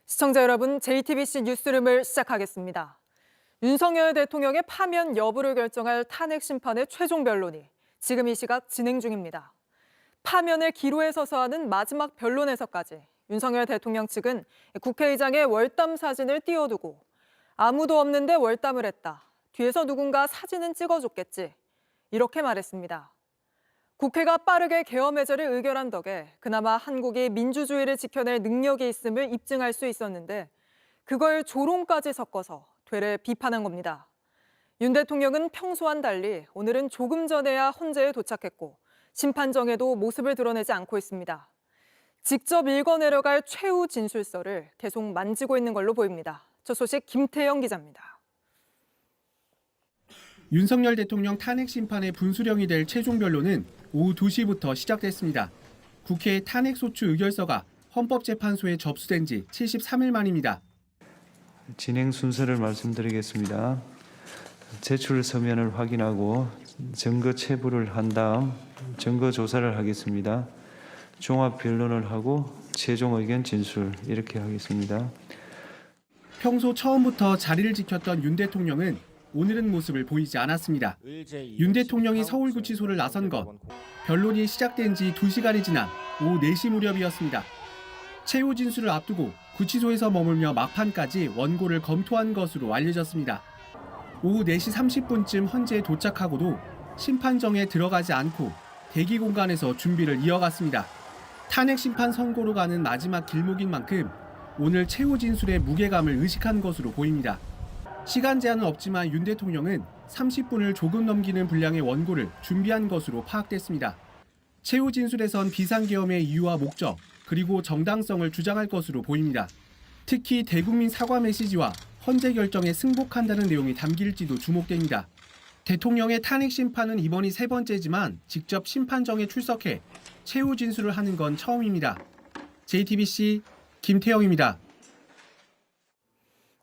시청자 여러분, JTBC 뉴스룸을 시작하겠습니다. 윤석열 대통령의 파면 여부를 결정할 탄핵 심판의 최종 변론이 지금 이 시각 진행 중입니다. 파면을 기로에 서서 하는 마지막 변론에서까지 윤석열 대통령 측은 국회의장의 월담 사진을 띄워두고 아무도 없는데 월담을 했다. 뒤에서 누군가 사진은 찍어줬겠지. 이렇게 말했습니다. 국회가 빠르게 계엄 해제를 의결한 덕에 그나마 한국이 민주주의를 지켜낼 능력이 있음을 입증할 수 있었는데 그걸 조롱까지 섞어서 되레 비판한 겁니다. 윤 대통령은 평소와는 달리 오늘은 조금 전에야 헌재에 도착했고 심판정에도 모습을 드러내지 않고 있습니다. 직접 읽어내려갈 최후 진술서를 계속 만지고 있는 걸로 보입니다. 첫 소식 김태영 기자입니다. 윤석열 대통령 탄핵 심판의 분수령이 될 최종 변론은 오후 2시부터 시작됐습니다. 국회 탄핵소추 의결서가 헌법재판소에 접수된 지 73일 만입니다. 진행 순서를 말씀드리겠습니다. 제출 서면을 확인하고 증거 체부를 한 다음 증거 조사를 하겠습니다. 종합 변론을 하고 최종 의견 진술 이렇게 하겠습니다. 평소 처음부터 자리를 지켰던 윤 대통령은 오늘은 모습을 보이지 않았습니다. 윤 대통령이 서울구치소를 나선 것, 변론이 시작된 지 2시간이 지난 오후 4시 무렵이었습니다. 최후 진술을 앞두고 구치소에서 머물며 막판까지 원고를 검토한 것으로 알려졌습니다. 오후 4시 30분쯤 헌재에 도착하고도 심판정에 들어가지 않고 대기 공간에서 준비를 이어갔습니다. 탄핵 심판 선고로 가는 마지막 길목인 만큼 오늘 최후 진술의 무게감을 의식한 것으로 보입니다. 시간 제한은 없지만 윤 대통령은 30분을 조금 넘기는 분량의 원고를 준비한 것으로 파악됐습니다. 최후 진술에선 비상계엄의 이유와 목적, 그리고 정당성을 주장할 것으로 보입니다. 특히 대국민 사과 메시지와 헌재 결정에 승복한다는 내용이 담길지도 주목됩니다. 대통령의 탄핵 심판은 이번이 3번째지만 직접 심판정에 출석해 최후 진술을 하는 건 처음입니다. JTBC 김태영입니다.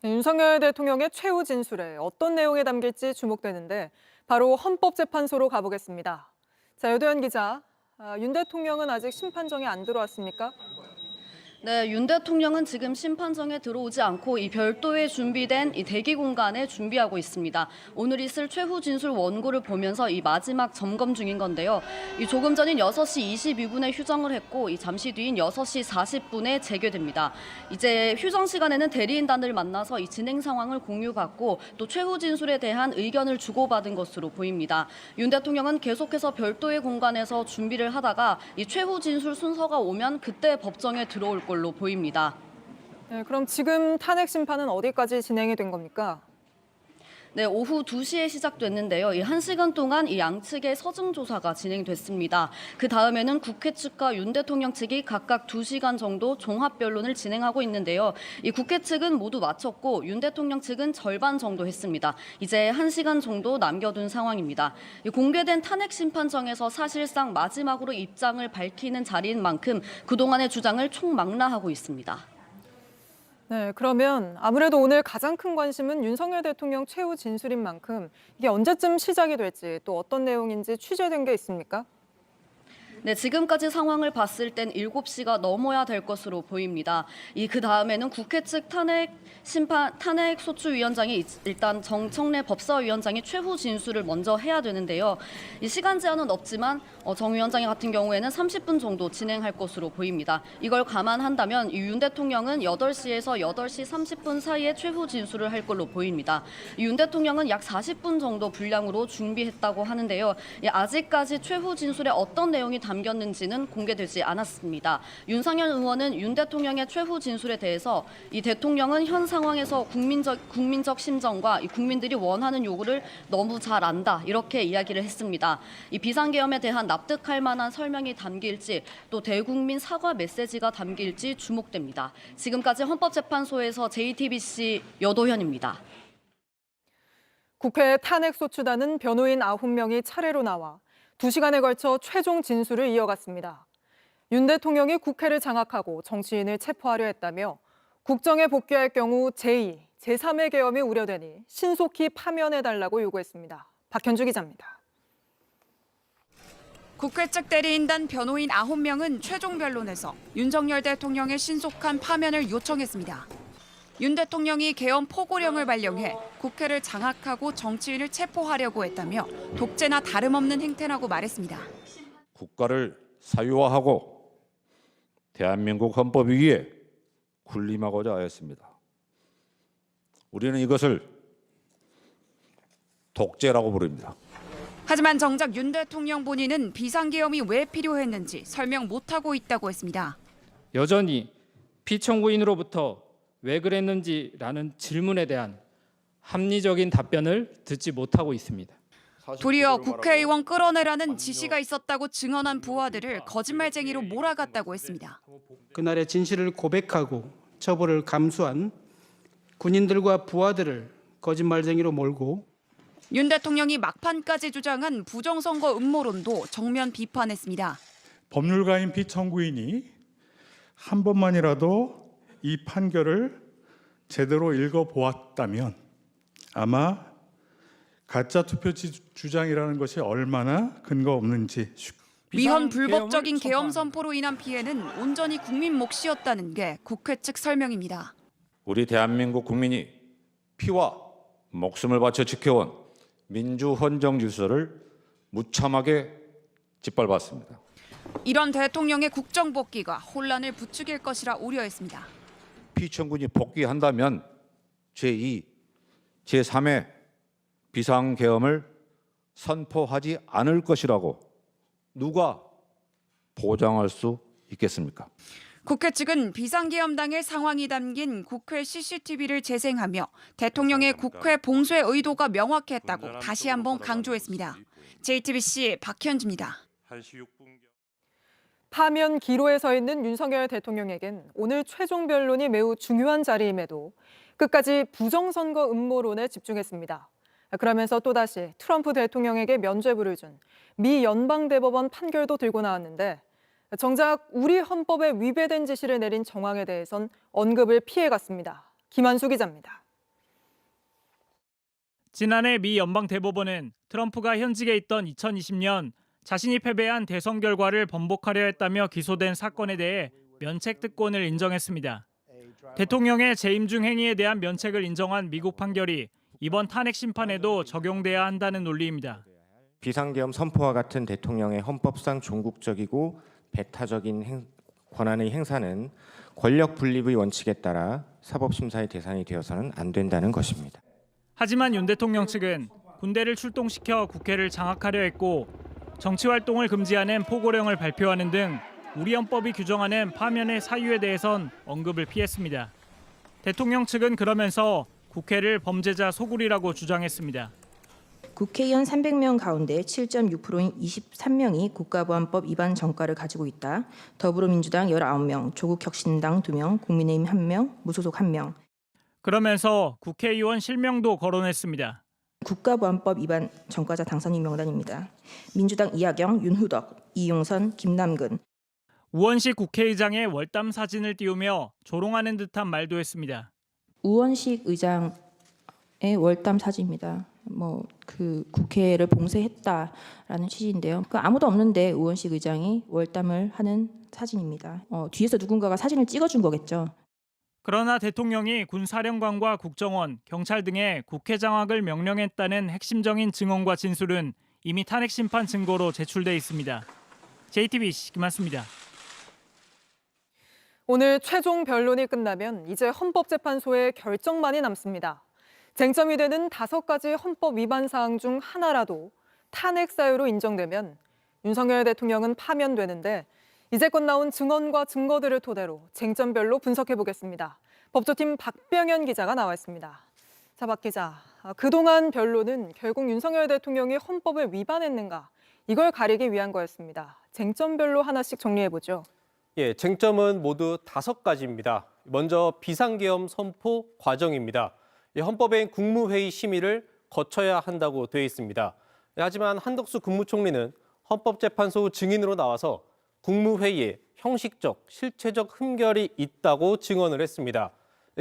윤석열 대통령의 최후 진술에 어떤 내용이 담길지 주목되는데 바로 헌법재판소로 가보겠습니다. 자, 여도현 기자, 윤 대통령은 아직 심판정에 안 들어왔습니까? 네, 윤 대통령은 지금 심판정에 들어오지 않고 이 별도의 준비된 이 대기 공간에 준비하고 있습니다. 오늘 있을 최후 진술 원고를 보면서 이 마지막 점검 중인 건데요. 이 조금 전인 6시 22분에 휴정을 했고 이 잠시 뒤인 6시 40분에 재개됩니다. 이제 휴정 시간에는 대리인단을 만나서 이 진행 상황을 공유받고 또 최후 진술에 대한 의견을 주고받은 것으로 보입니다. 윤 대통령은 계속해서 별도의 공간에서 준비를 하다가 이 최후 진술 순서가 오면 그때 법정에 들어올 걸로 보입니다. 네, 그럼 지금 탄핵 심판은 어디까지 진행이 된 겁니까? 네, 오후 2시에 시작됐는데요. 이 1시간 동안 이 양측의 서증 조사가 진행됐습니다. 그 다음에는 국회 측과 윤 대통령 측이 각각 2시간 정도 종합 변론을 진행하고 있는데요. 이 국회 측은 모두 마쳤고 윤 대통령 측은 절반 정도 했습니다. 이제 1시간 정도 남겨둔 상황입니다. 이 공개된 탄핵 심판정에서 사실상 마지막으로 입장을 밝히는 자리인 만큼 그동안의 주장을 총망라하고 있습니다. 네, 그러면 아무래도 오늘 가장 큰 관심은 윤석열 대통령 최후 진술인 만큼 이게 언제쯤 시작이 될지 또 어떤 내용인지 취재된 게 있습니까? 네, 지금까지 상황을 봤을 땐 7시가 넘어야 될 것으로 보입니다. 그 다음에는 국회 측 탄핵소추위원장이 일단 정청래 법사위원장이 최후 진술을 먼저 해야 되는데요. 이 시간 제한은 없지만 정 위원장 같은 경우에는 30분 정도 진행할 것으로 보입니다. 이걸 감안한다면 윤 대통령은 8시에서 8시 30분 사이에 최후 진술을 할 걸로 보입니다. 윤 대통령은 약 40분 정도 분량으로 준비했다고 하는데요. 아직까지 최후 진술에 어떤 내용이 담겼는지는 공개되지 않았습니다. 윤상현 의원은 윤 대통령의 최후 진술에 대해서 이 대통령은 현 상황에서 국민적 심정과 이 국민들이 원하는 요구를 너무 잘 안다 이렇게 이야기를 했습니다. 이 비상계엄에 대한 납득할 만한 설명이 담길지 또 대국민 사과 메시지가 담길지 주목됩니다. 지금까지 헌법재판소에서 JTBC 여도현입니다. 국회 탄핵소추단은 변호인 9명이 차례로 나와 2시간에 걸쳐 최종 진술을 이어갔습니다. 윤 대통령이 국회를 장악하고 정치인을 체포하려 했다며 국정에 복귀할 경우 제2, 제3의 계엄이 우려되니 신속히 파면해달라고 요구했습니다. 박현주 기자입니다. 국회 측 대리인단 변호인 9명은 최종 변론에서 윤석열 대통령의 신속한 파면을 요청했습니다. 윤 대통령이 계엄 포고령을 발령해 국회를 장악하고 정치인을 체포하려고 했다며 독재나 다름없는 행태라고 말했습니다. 국가를 사유화하고 대한민국 헌법 위에 군림하고자 하였습니다. 우리는 이것을 독재라고 부릅니다. 하지만 정작 윤 대통령 본인은 비상계엄이 왜 필요했는지 설명 못하고 있다고 했습니다. 여전히 피청구인으로부터 왜 그랬는지라는 질문에 대한 합리적인 답변을 듣지 못하고 있습니다. 도리어 국회의원 끌어내라는 지시가 있었다고 증언한 부하들을 거짓말쟁이로 몰아갔다고 했습니다. 그날의 진실을 고백하고 처벌을 감수한 군인들과 부하들을 거짓말쟁이로 몰고 윤 대통령이 막판까지 주장한 부정선거 음모론도 정면 비판했습니다. 법률가인 피청구인이 한 번만이라도 이 판결을 제대로 읽어보았다면 아마 가짜 투표지 주장이라는 것이 얼마나 근거 없는지 위헌 불법적인 계엄 선포로 인한 피해는 온전히 국민 몫이었다는 게 국회 측 설명입니다. 우리 대한민국 국민이 피와 목숨을 바쳐 지켜온 민주헌정 질서를 무참하게 짓밟았습니다. 이런 대통령의 국정 복귀가 혼란을 부추길 것이라 우려했습니다. 피청군이 복귀한다면 제2, 제3의 비상계엄을 선포하지 않을 것이라고 누가 보장할 수 있겠습니까? 국회 측은 비상계엄 당일 상황이 담긴 국회 CCTV를 재생하며 대통령의 국회 봉쇄 의도가 명확했다고 다시 한번 강조했습니다. JTBC 박현주입니다. 파면 기로에 서 있는 윤석열 대통령에겐 오늘 최종 변론이 매우 중요한 자리임에도 끝까지 부정선거 음모론에 집중했습니다. 그러면서 또다시 트럼프 대통령에게 면죄부를 준 미 연방대법원 판결도 들고 나왔는데 정작 우리 헌법에 위배된 지시를 내린 정황에 대해선 언급을 피해갔습니다. 김한수 기자입니다. 지난해 미 연방대법원은 트럼프가 현직에 있던 2020년 자신이 패배한 대선 결과를 번복하려 했다며 기소된 사건에 대해 면책 특권을 인정했습니다. 대통령의 재임 중 행위에 대한 면책을 인정한 미국 판결이 이번 탄핵 심판에도 적용돼야 한다는 논리입니다. 비상계엄 선포와 같은 대통령의 헌법상 종국적이고 배타적인 권한의 행사는 권력 분립의 원칙에 따라 사법심사의 대상이 되어서는 안 된다는 것입니다. 하지만 윤 대통령 측은 군대를 출동시켜 국회를 장악하려 했고 정치활동을 금지하는 포고령을 발표하는 등 우리 헌법이 규정하는 파면의 사유에 대해선 언급을 피했습니다. 대통령 측은 그러면서 국회를 범죄자 소굴이라고 주장했습니다. 국회의원 300명 가운데 7.6%인 23명이 국가보안법 위반 전과를 가지고 있다. 더불어민주당 19명, 조국혁신당 2명, 국민의힘 1명, 무소속 1명. 그러면서 국회의원 실명도 거론했습니다. 국가보안법 위반 전과자 당선인 명단입니다. 민주당 이하경, 윤후덕, 이용선, 김남근. 우원식 국회의장의 월담 사진을 띄우며 조롱하는 듯한 말도 했습니다. 우원식 의장의 월담 사진입니다. 그 국회를 봉쇄했다라는 취지인데요. 아무도 없는데 우원식 의장이 월담을 하는 사진입니다. 뒤에서 누군가가 사진을 찍어준 거겠죠. 그러나 대통령이 군사령관과 국정원, 경찰 등의 국회 장악을 명령했다는 핵심적인 증언과 진술은 이미 탄핵 심판 증거로 제출돼 있습니다. JTBC 김한수입니다. 오늘 최종 변론이 끝나면 이제 헌법재판소의 결정만이 남습니다. 쟁점이 되는 5가지 헌법 위반 사항 중 하나라도 탄핵 사유로 인정되면 윤석열 대통령은 파면되는데 이제껏 나온 증언과 증거들을 토대로 쟁점별로 분석해 보겠습니다. 법조팀 박병현 기자가 나와 있습니다. 자, 박 기자, 그동안 변론은 결국 윤석열 대통령이 헌법을 위반했는가 이걸 가리기 위한 거였습니다. 쟁점별로 하나씩 정리해 보죠. 예, 쟁점은 모두 5가지입니다. 먼저 비상계엄 선포 과정입니다. 헌법엔 국무회의 심의를 거쳐야 한다고 되어 있습니다. 하지만 한덕수 국무총리는 헌법재판소 증인으로 나와서 국무회의에 형식적, 실체적 흠결이 있다고 증언을 했습니다.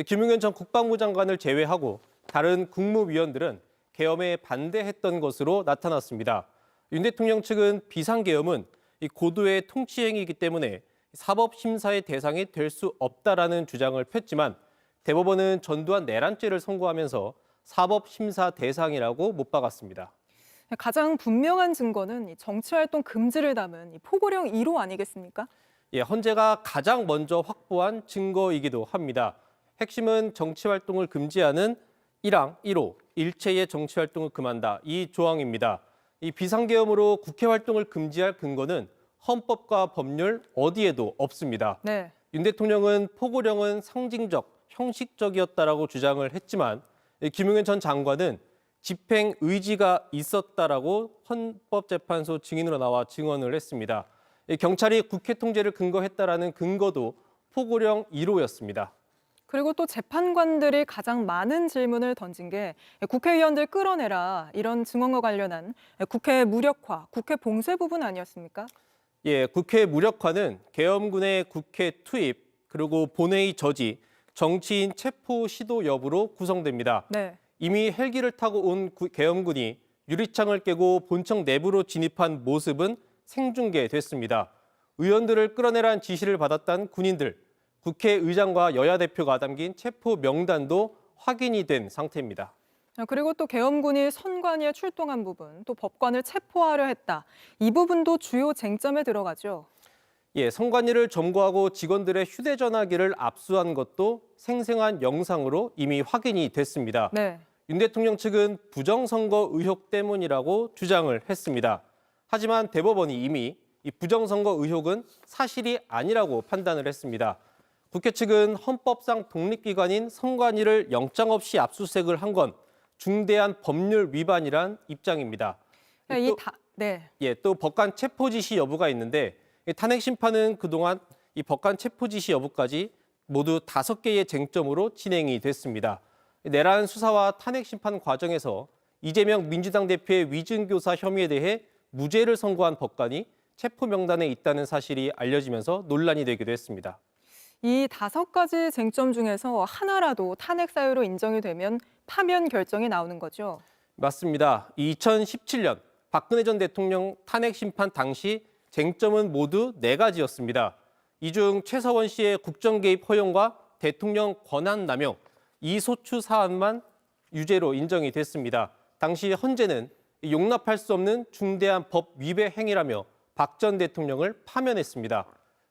김용현 전 국방부 장관을 제외하고 다른 국무위원들은 계엄에 반대했던 것으로 나타났습니다. 윤 대통령 측은 비상계엄은 이 고도의 통치행위이기 때문에 사법심사의 대상이 될 수 없다라는 주장을 폈지만 대법원은 전두환 내란죄를 선고하면서 사법심사 대상이라고 못 박았습니다. 가장 분명한 증거는 이 정치활동 금지를 담은 이 포고령 1호 아니겠습니까? 예, 헌재가 가장 먼저 확보한 증거이기도 합니다. 핵심은 정치활동을 금지하는 1항 1호, 일체의 정치활동을 금한다. 이 조항입니다. 이 비상계엄으로 국회 활동을 금지할 근거는 헌법과 법률 어디에도 없습니다. 네. 윤 대통령은 포고령은 상징적, 형식적이었다라고 주장을 했지만 김용현 전 장관은 집행 의지가 있었다라고 헌법재판소 증인으로 나와 증언을 했습니다. 경찰이 국회 통제를 근거했다라는 근거도 포고령 1호였습니다. 그리고 또 재판관들이 가장 많은 질문을 던진 게 국회의원들 끌어내라 이런 증언과 관련한 국회 무력화, 국회 봉쇄 부분 아니었습니까? 예, 국회 무력화는 계엄군의 국회 투입, 그리고 본회의 저지, 정치인 체포 시도 여부로 구성됩니다. 네. 이미 헬기를 타고 온 계엄군이 유리창을 깨고 본청 내부로 진입한 모습은 생중계됐습니다. 의원들을 끌어내라는 지시를 받았던 군인들, 국회의장과 여야 대표가 담긴 체포 명단도 확인이 된 상태입니다. 그리고 또 계엄군이 선관위에 출동한 부분, 또 법관을 체포하려 했다. 이 부분도 주요 쟁점에 들어가죠. 예, 선관위를 점거하고 직원들의 휴대전화기를 압수한 것도 생생한 영상으로 이미 확인이 됐습니다. 네. 윤 대통령 측은 부정선거 의혹 때문이라고 주장을 했습니다. 하지만 대법원이 이미 이 부정선거 의혹은 사실이 아니라고 판단을 했습니다. 국회 측은 헌법상 독립기관인 선관위를 영장 없이 압수수색을 한 건 중대한 법률 위반이란 입장입니다. 또 법관 체포 지시 여부가 있는데 탄핵 심판은 그동안 이 법관 체포 지시 여부까지 모두 5개의 쟁점으로 진행이 됐습니다. 내란 수사와 탄핵 심판 과정에서 이재명 민주당 대표의 위증교사 혐의에 대해 무죄를 선고한 법관이 체포 명단에 있다는 사실이 알려지면서 논란이 되기도 했습니다. 이 5가지 쟁점 중에서 하나라도 탄핵 사유로 인정이 되면 파면 결정이 나오는 거죠. 맞습니다. 2017년 박근혜 전 대통령 탄핵 심판 당시 쟁점은 모두 4가지였습니다. 이 중 최서원 씨의 국정 개입 허용과 대통령 권한 남용, 이소추 사안만 유죄로 인정이 됐습니다. 당시 헌재는 용납할 수 없는 중대한 법 위배 행위라며 박 전 대통령을 파면했습니다.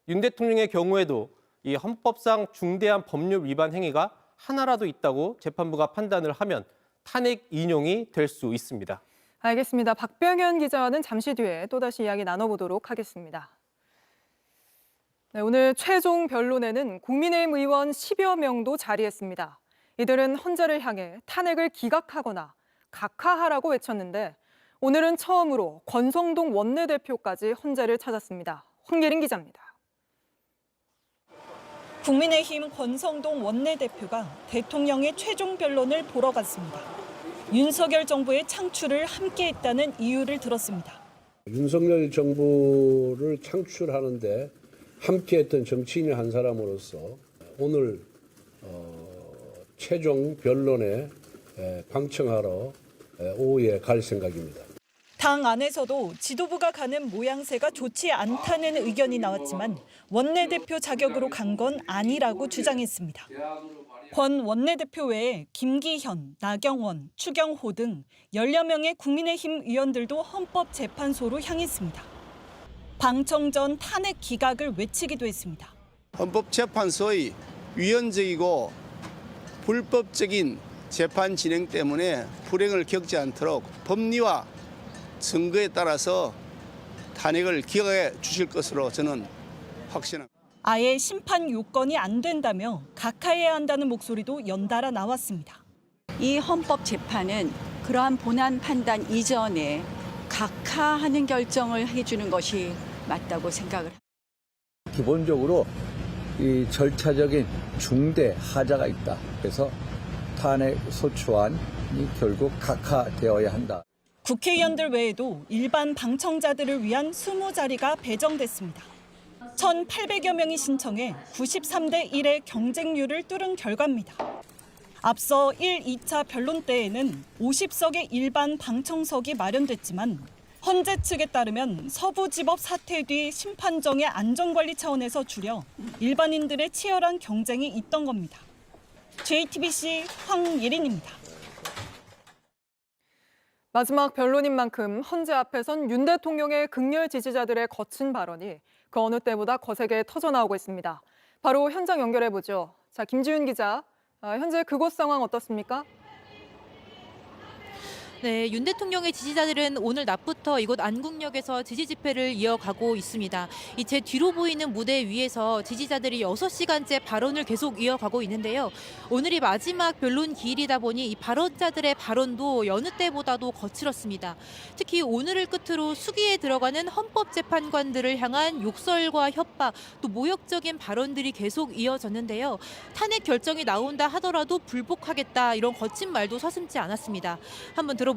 윤 대통령의 경우에도 이 헌법상 중대한 법률 위반 행위가 하나라도 있다고 재판부가 판단을 하면 탄핵 인용이 될 수 있습니다. 알겠습니다. 박병현 기자와는 잠시 뒤에 또다시 이야기 나눠보도록 하겠습니다. 네, 오늘 최종 변론에는 국민의힘 의원 10여 명도 자리했습니다. 이들은 헌재를 향해 탄핵을 기각하거나 각하하라고 외쳤는데 오늘은 처음으로 권성동 원내대표까지 헌재를 찾았습니다. 황예린 기자입니다. 국민의힘 권성동 원내대표가 대통령의 최종 변론을 보러 갔습니다. 윤석열 정부의 창출을 함께했다는 이유를 들었습니다. 윤석열 정부를 창출하는데 함께했던 정치인 한 사람으로서 오늘 최종 변론에 방청하러 오후에 갈 생각입니다. 당 안에서도 지도부가 가는 모양새가 좋지 않다는 의견이 나왔지만 원내대표 자격으로 간 건 아니라고 주장했습니다. 권 원내대표 외에 김기현, 나경원, 추경호 등 10여 명의 국민의힘 의원들도 헌법재판소로 향했습니다. 방청 전 탄핵 기각을 외치기도 했습니다. 헌법재판소의 위헌적이고 불법적인 재판 진행 때문에 불행을 겪지 않도록 법리와 증거에 따라서 탄핵을 기각해 주실 것으로 저는 확신합니다. 아예 심판 요건이 안 된다며 각하해야 한다는 목소리도 연달아 나왔습니다. 이 헌법재판은 그러한 본안 판단 이전에 각하하는 결정을 해주는 것이 맞다고 생각을 합니다. 기본적으로 이 절차적인 중대 하자가 있다. 그래서 탄핵 소추안이 결국 각하되어야 한다. 국회의원들 외에도 일반 방청자들을 위한 20자리가 배정됐습니다. 1,800여 명이 신청해 93대 1의 경쟁률을 뚫은 결과입니다. 앞서 1, 2차 변론 때에는 50석의 일반 방청석이 마련됐지만 헌재 측에 따르면 서부지법 사태 뒤 심판정의 안전관리 차원에서 줄여 일반인들의 치열한 경쟁이 있던 겁니다. JTBC 황예린입니다. 마지막 변론인 만큼 헌재 앞에선 윤 대통령의 극렬 지지자들의 거친 발언이 그 어느 때보다 거세게 터져나오고 있습니다. 바로 현장 연결해보죠. 자, 김지윤 기자, 현재 그곳 상황 어떻습니까? 네, 윤 대통령의 지지자들은 오늘 낮부터 이곳 안국역에서 지지 집회를 이어가고 있습니다. 이 제 뒤로 보이는 무대 위에서 지지자들이 6시간째 발언을 계속 이어가고 있는데요. 오늘이 마지막 변론 기일이다 보니 이 발언자들의 발언도 여느 때보다도 거칠었습니다. 특히 오늘을 끝으로 수기에 들어가는 헌법재판관들을 향한 욕설과 협박, 또 모욕적인 발언들이 계속 이어졌는데요. 탄핵 결정이 나온다 하더라도 불복하겠다, 이런 거친 말도 서슴지 않았습니다. 한번 들어보시죠.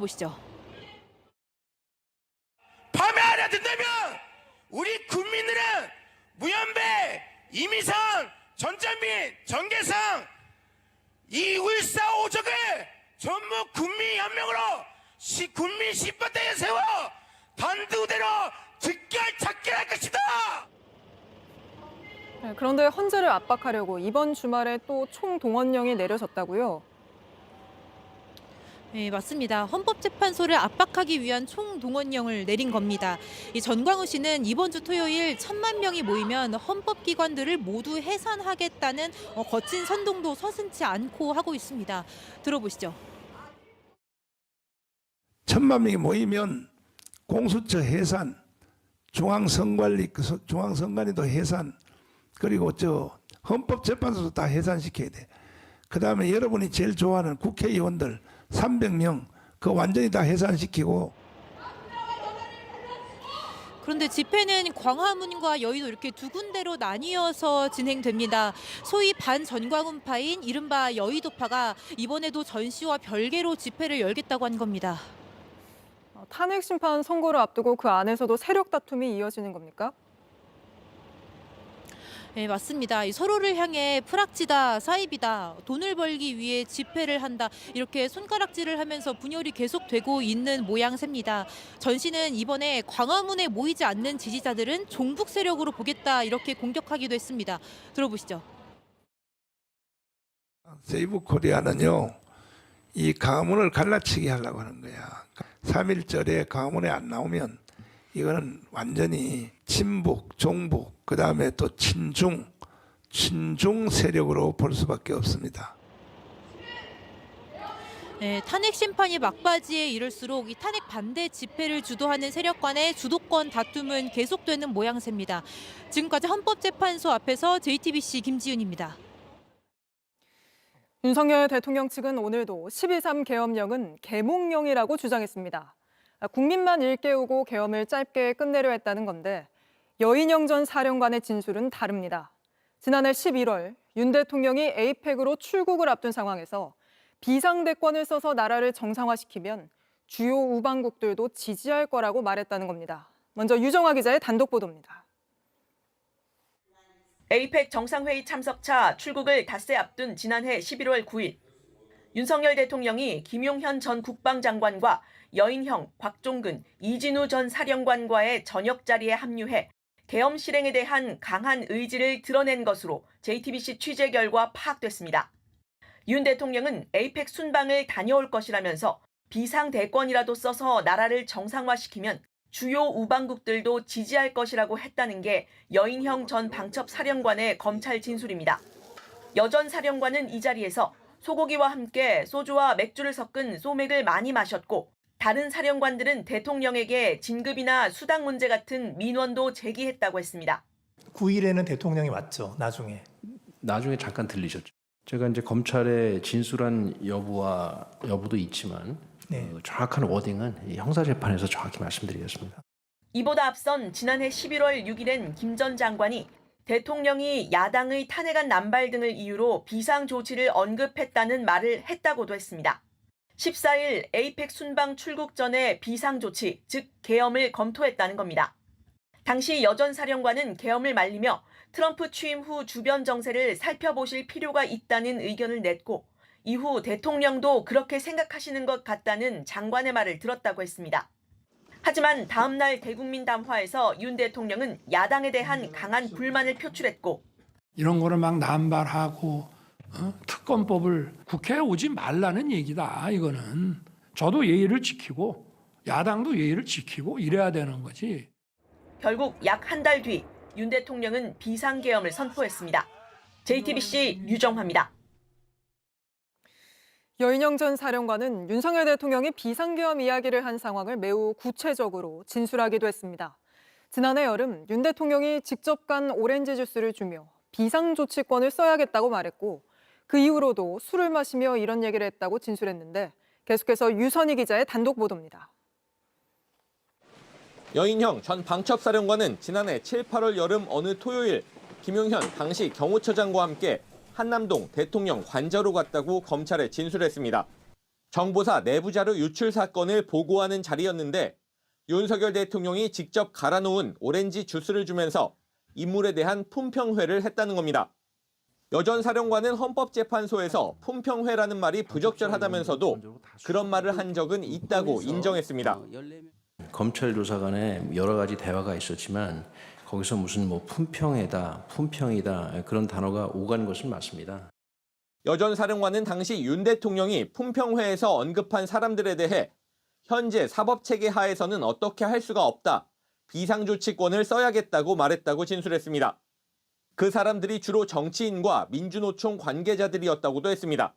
밤에 알아듣다면 우리 국민들은 무연배, 이미상, 전전민, 정계상 이 울사오적을 전부 국민혁명으로 국민 신바다에 세워 단두대로 즉결작결할 것이다. 그런데 헌재를 압박하려고 이번 주말에 또 총동원령이 내려졌다고요? 네, 맞습니다. 헌법재판소를 압박하기 위한 총동원령을 내린 겁니다. 이 전광훈 씨는 이번 주 토요일 1,000만 명이 모이면 헌법기관들을 모두 해산하겠다는 거친 선동도 서슴지 않고 하고 있습니다. 들어보시죠. 1,000만 명이 모이면 공수처 해산, 중앙선관위도 해산, 그리고 헌법재판소도 다 해산시켜야 돼. 그다음에 여러분이 제일 좋아하는 국회의원들 300명 완전히 다 해산시키고. 그런데 집회는 광화문과 여의도 이렇게 두 군데로 나뉘어서 진행됩니다. 소위 반전광훈파인 이른바 여의도파가 이번에도 전시와 별개로 집회를 열겠다고 한 겁니다. 탄핵 심판 선고를 앞두고 그 안에서도 세력 다툼이 이어지는 겁니까? 네, 맞습니다. 서로를 향해 프락치다, 사입이다, 돈을 벌기 위해 집회를 한다, 이렇게 손가락질을 하면서 분열이 계속되고 있는 모양새입니다. 전시는 이번에 광화문에 모이지 않는 지지자들은 종북 세력으로 보겠다, 이렇게 공격하기도 했습니다. 들어보시죠. 세이브 코리아는요, 이 광화문을 갈라치게 하려고 하는 거야. 3.1절에 광화문에 안 나오면 이거는 완전히 친북, 종북, 그다음에 또 친중 세력으로 볼 수밖에 없습니다. 네, 탄핵 심판이 막바지에 이를수록 이 탄핵 반대 집회를 주도하는 세력 간의 주도권 다툼은 계속되는 모양새입니다. 지금까지 헌법재판소 앞에서 JTBC 김지윤입니다. 윤석열 대통령 측은 오늘도 12.3 계엄령은 계몽령이라고 주장했습니다. 국민만 일깨우고 계엄을 짧게 끝내려 했다는 건데 여인영 전 사령관의 진술은 다릅니다. 지난해 11월 윤 대통령이 에이펙으로 출국을 앞둔 상황에서 비상대권을 써서 나라를 정상화시키면 주요 우방국들도 지지할 거라고 말했다는 겁니다. 먼저 유정화 기자의 단독 보도입니다. 에이펙 정상회의 참석차 출국을 닷새 앞둔 지난해 11월 9일 윤석열 대통령이 김용현 전 국방장관과 여인형, 곽종근, 이진우 전 사령관과의 저녁 자리에 합류해 계엄 실행에 대한 강한 의지를 드러낸 것으로 JTBC 취재 결과 파악됐습니다. 윤 대통령은 에이펙 순방을 다녀올 것이라면서 비상대권이라도 써서 나라를 정상화시키면 주요 우방국들도 지지할 것이라고 했다는 게 여인형 전 방첩사령관의 검찰 진술입니다. 여 전 사령관은 이 자리에서 소고기와 함께 소주와 맥주를 섞은 소맥을 많이 마셨고 다른 사령관들은 대통령에게 진급이나 수당 문제 같은 민원도 제기했다고 했습니다. 9일에는 대통령이 왔죠. 나중에 잠깐 들리셨죠. 제가 이제 검찰의 진술한 여부도 있지만 정확한 워딩은 형사재판에서 정확히 말씀드리겠습니다. 이보다 앞선 지난해 11월 6일엔 김 전 장관이 대통령이 야당의 탄핵안 남발 등을 이유로 비상조치를 언급했다는 말을 했다고도 했습니다. 14일 에이펙 순방 출국 전에 비상조치, 즉 계엄을 검토했다는 겁니다. 당시 여 전 사령관은 계엄을 말리며 트럼프 취임 후 주변 정세를 살펴보실 필요가 있다는 의견을 냈고 이후 대통령도 그렇게 생각하시는 것 같다는 장관의 말을 들었다고 했습니다. 하지만 다음 날 대국민 담화에서 윤 대통령은 야당에 대한 강한 불만을 표출했고 이런 거를 막 남발하고 특검법을 국회에 오지 말라는 얘기다. 이거는 저도 예의를 지키고 야당도 예의를 지키고 이래야 되는 거지. 결국 약 한 달 뒤 윤 대통령은 비상계엄을 선포했습니다. JTBC 유정화입니다. 여인영 전 사령관은 윤석열 대통령이 비상계엄 이야기를 한 상황을 매우 구체적으로 진술하기도 했습니다. 지난해 여름 윤 대통령이 직접 간 오렌지 주스를 주며 비상조치권을 써야겠다고 말했고 그 이후로도 술을 마시며 이런 얘기를 했다고 진술했는데 계속해서 유선희 기자의 단독 보도입니다. 여인형 전 방첩사령관은 지난해 7, 8월 여름 어느 토요일 김용현 당시 경호처장과 함께 한남동 대통령 관저로 갔다고 검찰에 진술했습니다. 정보사 내부자료 유출 사건을 보고하는 자리였는데 윤석열 대통령이 직접 갈아놓은 오렌지 주스를 주면서 인물에 대한 품평회를 했다는 겁니다. 여 전 사령관은 헌법재판소에서 품평회라는 말이 부적절하다면서도 그런 말을 한 적은 있다고 인정했습니다. 검찰 조사 간에 여러 가지 대화가 있었지만 거기서 무슨 품평회다, 품평이다 그런 단어가 오간 것은 맞습니다. 여 전 사령관은 당시 윤 대통령이 품평회에서 언급한 사람들에 대해 현재 사법체계 하에서는 어떻게 할 수가 없다. 비상조치권을 써야겠다고 말했다고 진술했습니다. 그 사람들이 주로 정치인과 민주노총 관계자들이었다고도 했습니다.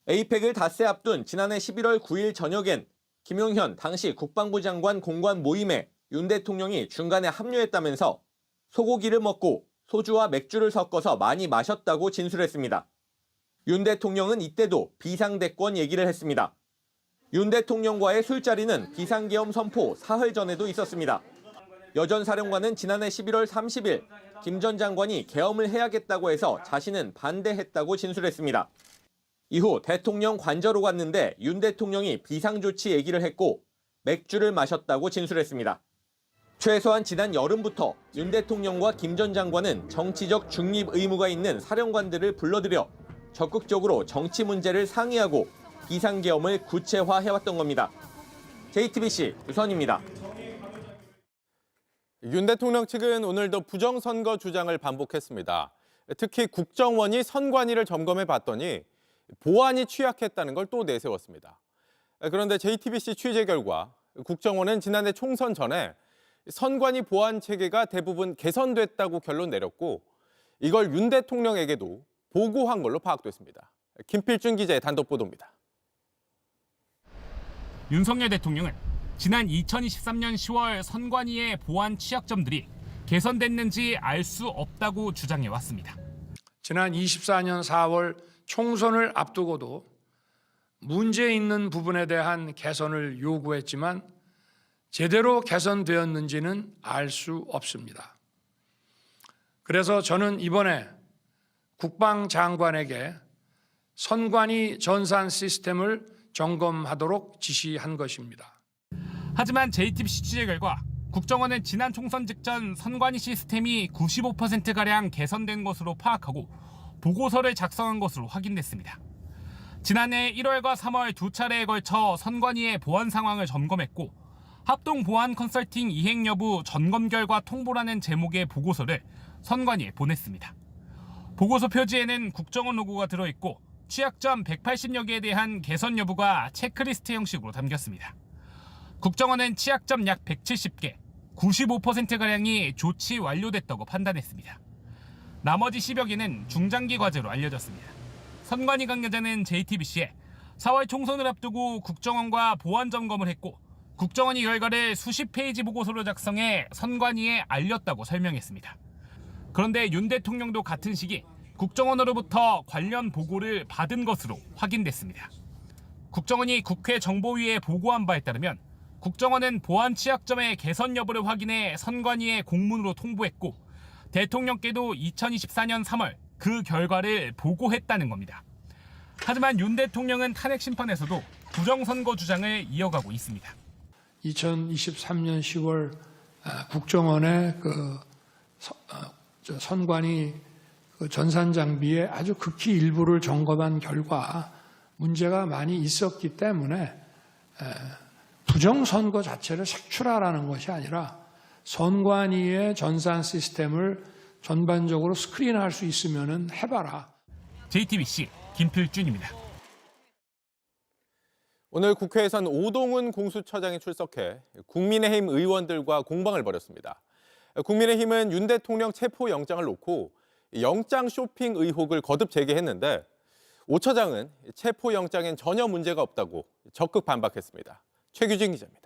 에이펙을 닷새 앞둔 지난해 11월 9일 저녁엔 김용현 당시 국방부 장관 공관 모임에 윤 대통령이 중간에 합류했다면서 소고기를 먹고 소주와 맥주를 섞어서 많이 마셨다고 진술했습니다. 윤 대통령은 이때도 비상대권 얘기를 했습니다. 윤 대통령과의 술자리는 비상계엄 선포 사흘 전에도 있었습니다. 여 전 사령관은 지난해 11월 30일 김 전 장관이 계엄을 해야겠다고 해서 자신은 반대했다고 진술했습니다. 이후 대통령 관저로 갔는데 윤 대통령이 비상조치 얘기를 했고 맥주를 마셨다고 진술했습니다. 최소한 지난 여름부터 윤 대통령과 김 전 장관은 정치적 중립 의무가 있는 사령관들을 불러들여 적극적으로 정치 문제를 상의하고 비상계엄을 구체화해왔던 겁니다. JTBC 유선입니다. 윤 대통령 측은 오늘도 부정선거 주장을 반복했습니다. 특히 국정원이 선관위를 점검해 봤더니 보안이 취약했다는 걸 또 내세웠습니다. 그런데 JTBC 취재 결과 국정원은 지난해 총선 전에 선관위 보안 체계가 대부분 개선됐다고 결론 내렸고 이걸 윤 대통령에게도 보고한 걸로 파악됐습니다. 김필준 기자의 단독 보도입니다. 윤석열 대통령은 지난 2023년 10월 선관위의 보안 취약점들이 개선됐는지 알 수 없다고 주장해왔습니다. 지난 24년 4월 총선을 앞두고도 문제 있는 부분에 대한 개선을 요구했지만 제대로 개선되었는지는 알 수 없습니다. 그래서 저는 이번에 국방장관에게 선관위 전산 시스템을 점검하도록 지시한 것입니다. 하지만 JTBC 취재 결과 국정원은 지난 총선 직전 선관위 시스템이 95%가량 개선된 것으로 파악하고 보고서를 작성한 것으로 확인됐습니다. 지난해 1월과 3월 두 차례에 걸쳐 선관위의 보안 상황을 점검했고 합동 보안 컨설팅 이행 여부 점검 결과 통보라는 제목의 보고서를 선관위에 보냈습니다. 보고서 표지에는 국정원 로고가 들어있고 취약점 180여 개에 대한 개선 여부가 체크리스트 형식으로 담겼습니다. 국정원은 취약점 약 170개, 95%가량이 조치 완료됐다고 판단했습니다. 나머지 10여 개는 중장기 과제로 알려졌습니다. 선관위 관계자는 JTBC에 4월 총선을 앞두고 국정원과 보안 점검을 했고 국정원이 결과를 수십 페이지 보고서로 작성해 선관위에 알렸다고 설명했습니다. 그런데 윤 대통령도 같은 시기 국정원으로부터 관련 보고를 받은 것으로 확인됐습니다. 국정원이 국회 정보위에 보고한 바에 따르면 국정원은 보안 취약점의 개선 여부를 확인해 선관위에 공문으로 통보했고 대통령께도 2024년 3월 그 결과를 보고했다는 겁니다. 하지만 윤 대통령은 탄핵 심판에서도 부정선거 주장을 이어가고 있습니다. 2023년 10월 국정원의 선관위 전산 장비의 아주 극히 일부를 점검한 결과 문제가 많이 있었기 때문에 부정선거 자체를 색출하라는 것이 아니라 선관위의 전산 시스템을 전반적으로 스크린할 수 있으면 해봐라. JTBC 김필준입니다. 오늘 국회에선 오동훈 공수처장이 출석해 국민의힘 의원들과 공방을 벌였습니다. 국민의힘은 윤 대통령 체포영장을 놓고 영장 쇼핑 의혹을 거듭 제기했는데 오 처장은 체포영장엔 전혀 문제가 없다고 적극 반박했습니다. 최규진 기자입니다.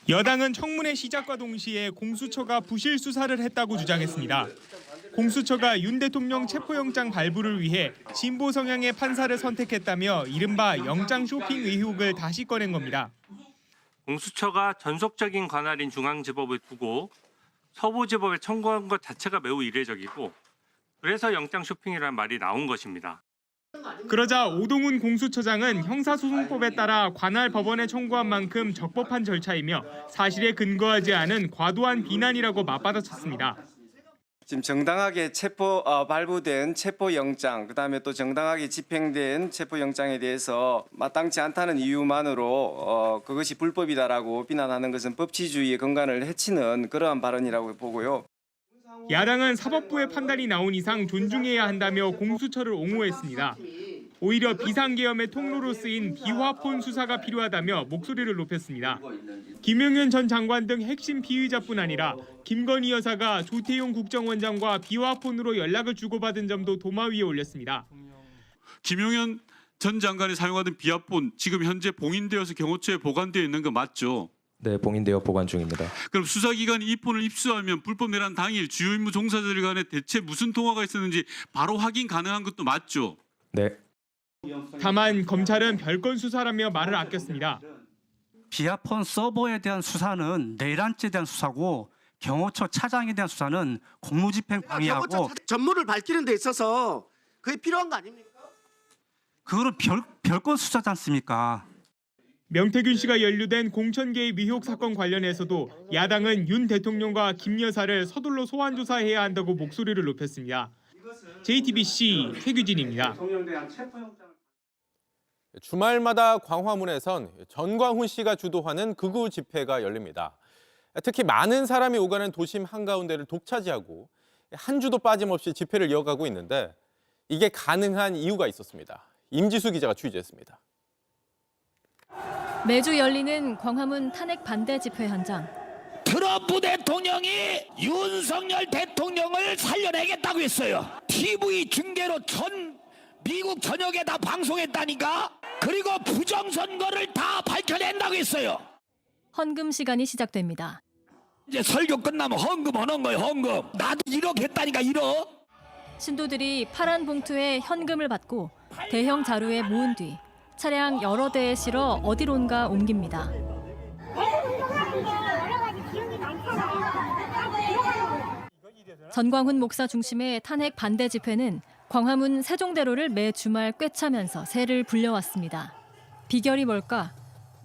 여당은 청문회 시작과 동시에 공수처가 부실 수사를 했다고 주장했습니다. 공수처가 윤 대통령 체포영장 발부를 위해 진보 성향의 판사를 선택했다며 이른바 영장 쇼핑 의혹을 다시 꺼낸 겁니다. 공수처가 전속적인 관할인 중앙지법을 두고 서부지법에 청구한 것 자체가 매우 이례적이고 그래서 영장 쇼핑이라는 말이 나온 것입니다. 그러자 오동훈 공수처장은 형사소송법에 따라 관할 법원에 청구한 만큼 적법한 절차이며 사실에 근거하지 않은 과도한 비난이라고 맞받아쳤습니다. 지금 정당하게 발부된 체포영장, 그다음에 또 정당하게 집행된 체포영장에 대해서 마땅치 않다는 이유만으로 그것이 불법이다라고 비난하는 것은 법치주의의根幹을 해치는 그러한 발언이라고 보고요. 야당은 사법부의 판단이 나온 이상 존중해야 한다며 공수처를 옹호했습니다. 오히려 비상계엄의 통로로 쓰인 비화폰 수사가 필요하다며 목소리를 높였습니다. 김용현 전 장관 등 핵심 피의자뿐 아니라 김건희 여사가 조태용 국정원장과 비화폰으로 연락을 주고받은 점도 도마 위에 올렸습니다. 김용현 전 장관이 사용하던 비화폰 지금 현재 봉인되어서 경호처에 보관되어 있는 거 맞죠? 네, 봉인되어 보관 중입니다. 그럼 수사기관이 이 폰을 입수하면 불법 내란 당일 주요 임무 종사자들 간에 대체 무슨 통화가 있었는지 바로 확인 가능한 것도 맞죠? 네. 다만 검찰은 별건 수사라며 말을 아꼈습니다. 비화폰 서버에 대한 수사는 내란죄에 대한 수사고 경호처 차장에 대한 수사는 공무집행 방해하고 전모를 밝히는 데 있어서 그게 필요한 거 아닙니까? 그거는 별건 수사지 않습니까? 명태균 씨가 연루된 공천개입 의혹 사건 관련해서도 야당은 윤 대통령과 김 여사를 서둘러 소환 조사해야 한다고 목소리를 높였습니다. JTBC 최규진입니다. 주말마다 광화문에선 전광훈 씨가 주도하는 극우 집회가 열립니다. 특히 많은 사람이 오가는 도심 한가운데를 독차지하고 한 주도 빠짐없이 집회를 이어가고 있는데 이게 가능한 이유가 있었습니다. 임지수 기자가 취재했습니다. 매주 열리는 광화문 탄핵 반대 집회 현장. 트럼프 대통령이 윤석열 대통령을 살려내겠다고 했어요. TV 중계로 전 미국 전역에 다 방송했다니까. 그리고 부정선거를 다 밝혀낸다고 했어요. 헌금 시간이 시작됩니다. 이제 설교 끝나면 헌금 오는 거예요. 헌금. 나도 1억 했다니까 1억. 신도들이 파란 봉투에 현금을 받고 대형 자루에 모은 뒤 차량 여러 대에 실어 어디론가 옮깁니다. 전광훈 목사 중심의 탄핵 반대 집회는 광화문 세종대로를 매 주말 꿰차면서 새를 불려왔습니다. 비결이 뭘까?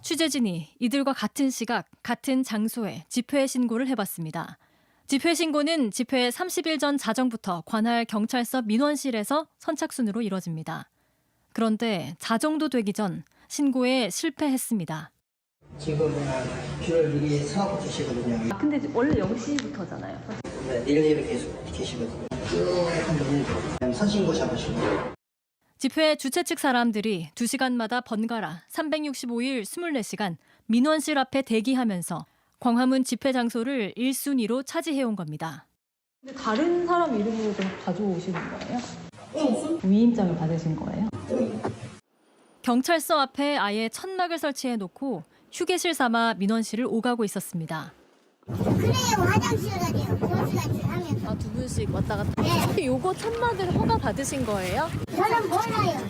취재진이 이들과 같은 시각, 같은 장소에 집회 신고를 해봤습니다. 집회 신고는 집회 30일 전 자정부터 관할 경찰서 민원실에서 선착순으로 이뤄집니다. 그런데 자정도 되기 전 신고에 실패했습니다. 지금 9월 6일 사업 주시거든요. 근데 원래 0시부터잖아요. 네, 내일 계속 계시거든요. 선신고 잡으시고. 집회 주최 측 사람들이 2시간마다 번갈아 365일 24시간 민원실 앞에 대기하면서 광화문 집회 장소를 1순위로 차지해온 겁니다. 근데 다른 사람 이름으로 좀 가져오시는 거예요? 위임장을 받으신 거예요? 경찰서 앞에 아예 천막을 설치해놓고 휴게실 삼아 민원실을 오가고 있었습니다. 그래요, 화장실을 가요. 2시간씩 하면서. 아, 2분씩 왔다 갔다. 네. 요거 천막을 허가 받으신 거예요? 저는 몰라요.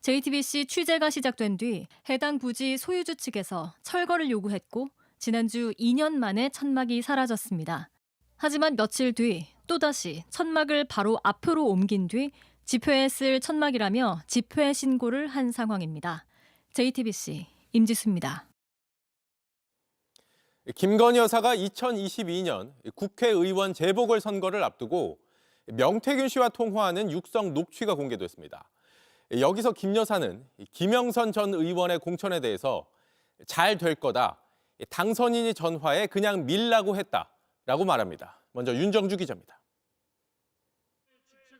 JTBC 취재가 시작된 뒤 해당 부지 소유주 측에서 철거를 요구했고 지난주 2년 만에 천막이 사라졌습니다. 하지만 며칠 뒤 또다시 천막을 바로 앞으로 옮긴 뒤 집회에 쓸 천막이라며 집회 신고를 한 상황입니다. JTBC 임지수입니다. 김건희 여사가 2022년 국회의원 재보궐선거를 앞두고 명태균 씨와 통화하는 육성 녹취가 공개됐습니다. 여기서 김 여사는 김영선 전 의원의 공천에 대해서 잘 될 거다, 당선인이 전화에 그냥 밀라고 했다라고 말합니다. 먼저 윤정주 기자입니다.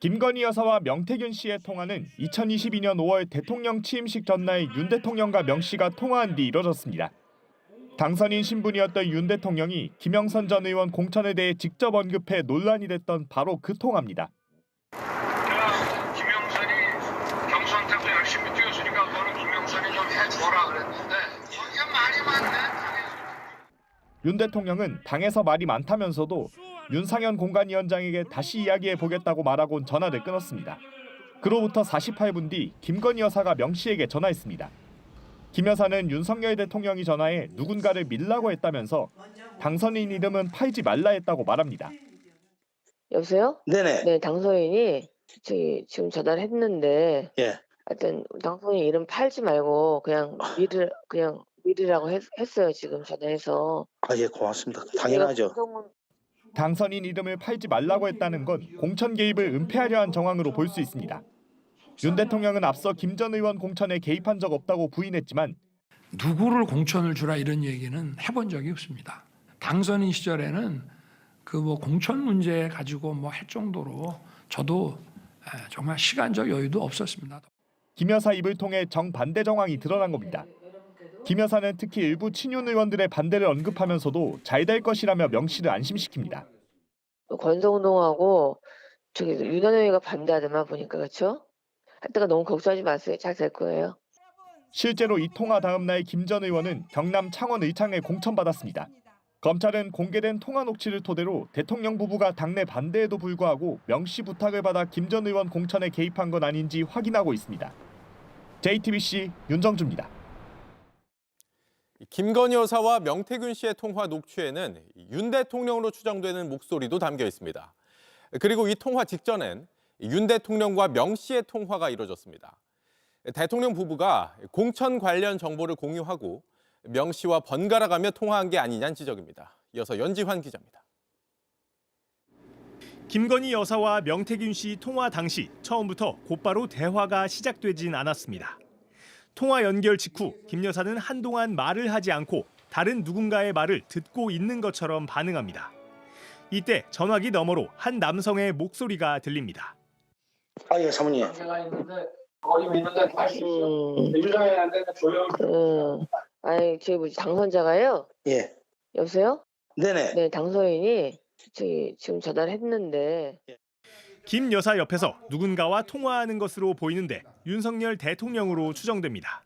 김건희 여사와 명태균 씨의 통화는 2022년 5월 대통령 취임식 전날 윤 대통령과 명 씨가 통화한 뒤 이뤄졌습니다. 당선인 신분이었던 윤 대통령이 김영선 전 의원 공천에 대해 직접 언급해 논란이 됐던 바로 그 통화입니다. 김영선이 경선 때도 열심히 뛰었으니까 너는 김영선이 좀 해줘라 그랬는데 이게 말이 많네. 윤 대통령은 당에서 말이 많다면서도 윤상현 공관위원장에게 다시 이야기해 보겠다고 말하곤 전화를 끊었습니다. 그로부터 48분 뒤 김건희 여사가 명 씨에게 전화했습니다. 김 여사는 윤석열 대통령이 전화해 누군가를 밀라고 했다면서 당선인 이름은 팔지 말라 했다고 말합니다. 여보세요? 네네. 네, 당선인이 지금 전화를 했는데, 예. 하여튼 당선인 이름 팔지 말고 그냥 밀으라고 했어요. 지금 전화해서. 아, 예, 고맙습니다. 당연하죠. 당선인 이름을 팔지 말라고 했다는 건 공천 개입을 은폐하려 한 정황으로 볼 수 있습니다. 윤 대통령은 앞서 김 전 의원 공천에 개입한 적 없다고 부인했지만 누구를 공천을 주라 이런 얘기는 해본 적이 없습니다. 당선인 시절에는 그 뭐 공천 문제 가지고 뭐 할 정도로 저도 정말 시간적 여유도 없었습니다. 김 여사 입을 통해 정반대 정황이 드러난 겁니다. 김 여사는 특히 일부 친윤 의원들의 반대를 언급하면서도 잘 될 것이라며 명 씨를 안심시킵니다. 권성동하고 윤한영이가 반대하더만 보니까, 그렇죠? 하여튼 너무 걱정하지 마세요. 잘 될 거예요. 실제로 이 통화 다음 날 김 전 의원은 경남 창원 의창에 공천받았습니다. 검찰은 공개된 통화 녹취를 토대로 대통령 부부가 당내 반대에도 불구하고 명 씨 부탁을 받아 김 전 의원 공천에 개입한 건 아닌지 확인하고 있습니다. JTBC 윤정주입니다. 김건희 여사와 명태균 씨의 통화 녹취에는 윤 대통령으로 추정되는 목소리도 담겨 있습니다. 그리고 이 통화 직전엔 윤 대통령과 명 씨의 통화가 이뤄졌습니다. 대통령 부부가 공천 관련 정보를 공유하고 명 씨와 번갈아가며 통화한 게 아니냐는 지적입니다. 이어서 연지환 기자입니다. 김건희 여사와 명태균 씨 통화 당시 처음부터 곧바로 대화가 시작되진 않았습니다. 통화 연결 직후 김 여사는 한동안 말을 하지 않고 다른 누군가의 말을 듣고 있는 것처럼 반응합니다. 이때 전화기 너머로 한 남성의 목소리가 들립니다. 아, 예, 사모님. 아니, 당선자가요? 예. 여보세요? 네네. 네, 당선인이 지금 전화를 했는데. 김 여사 옆에서 누군가와 통화하는 것으로 보이는데 윤석열 대통령으로 추정됩니다.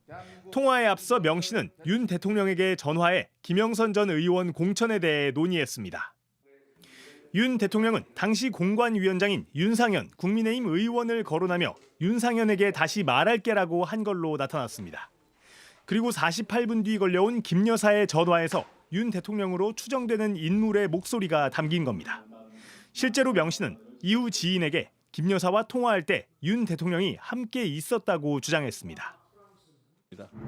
통화에 앞서 명 씨는 윤 대통령에게 전화해 김영선 전 의원 공천에 대해 논의했습니다. 윤 대통령은 당시 공관위원장인 윤상현 국민의힘 의원을 거론하며 윤상현에게 다시 말할게라고 한 걸로 나타났습니다. 그리고 48분 뒤 걸려온 김 여사의 전화에서 윤 대통령으로 추정되는 인물의 목소리가 담긴 겁니다. 실제로 명 씨는 이후 지인에게 김 여사와 통화할 때 윤 대통령이 함께 있었다고 주장했습니다.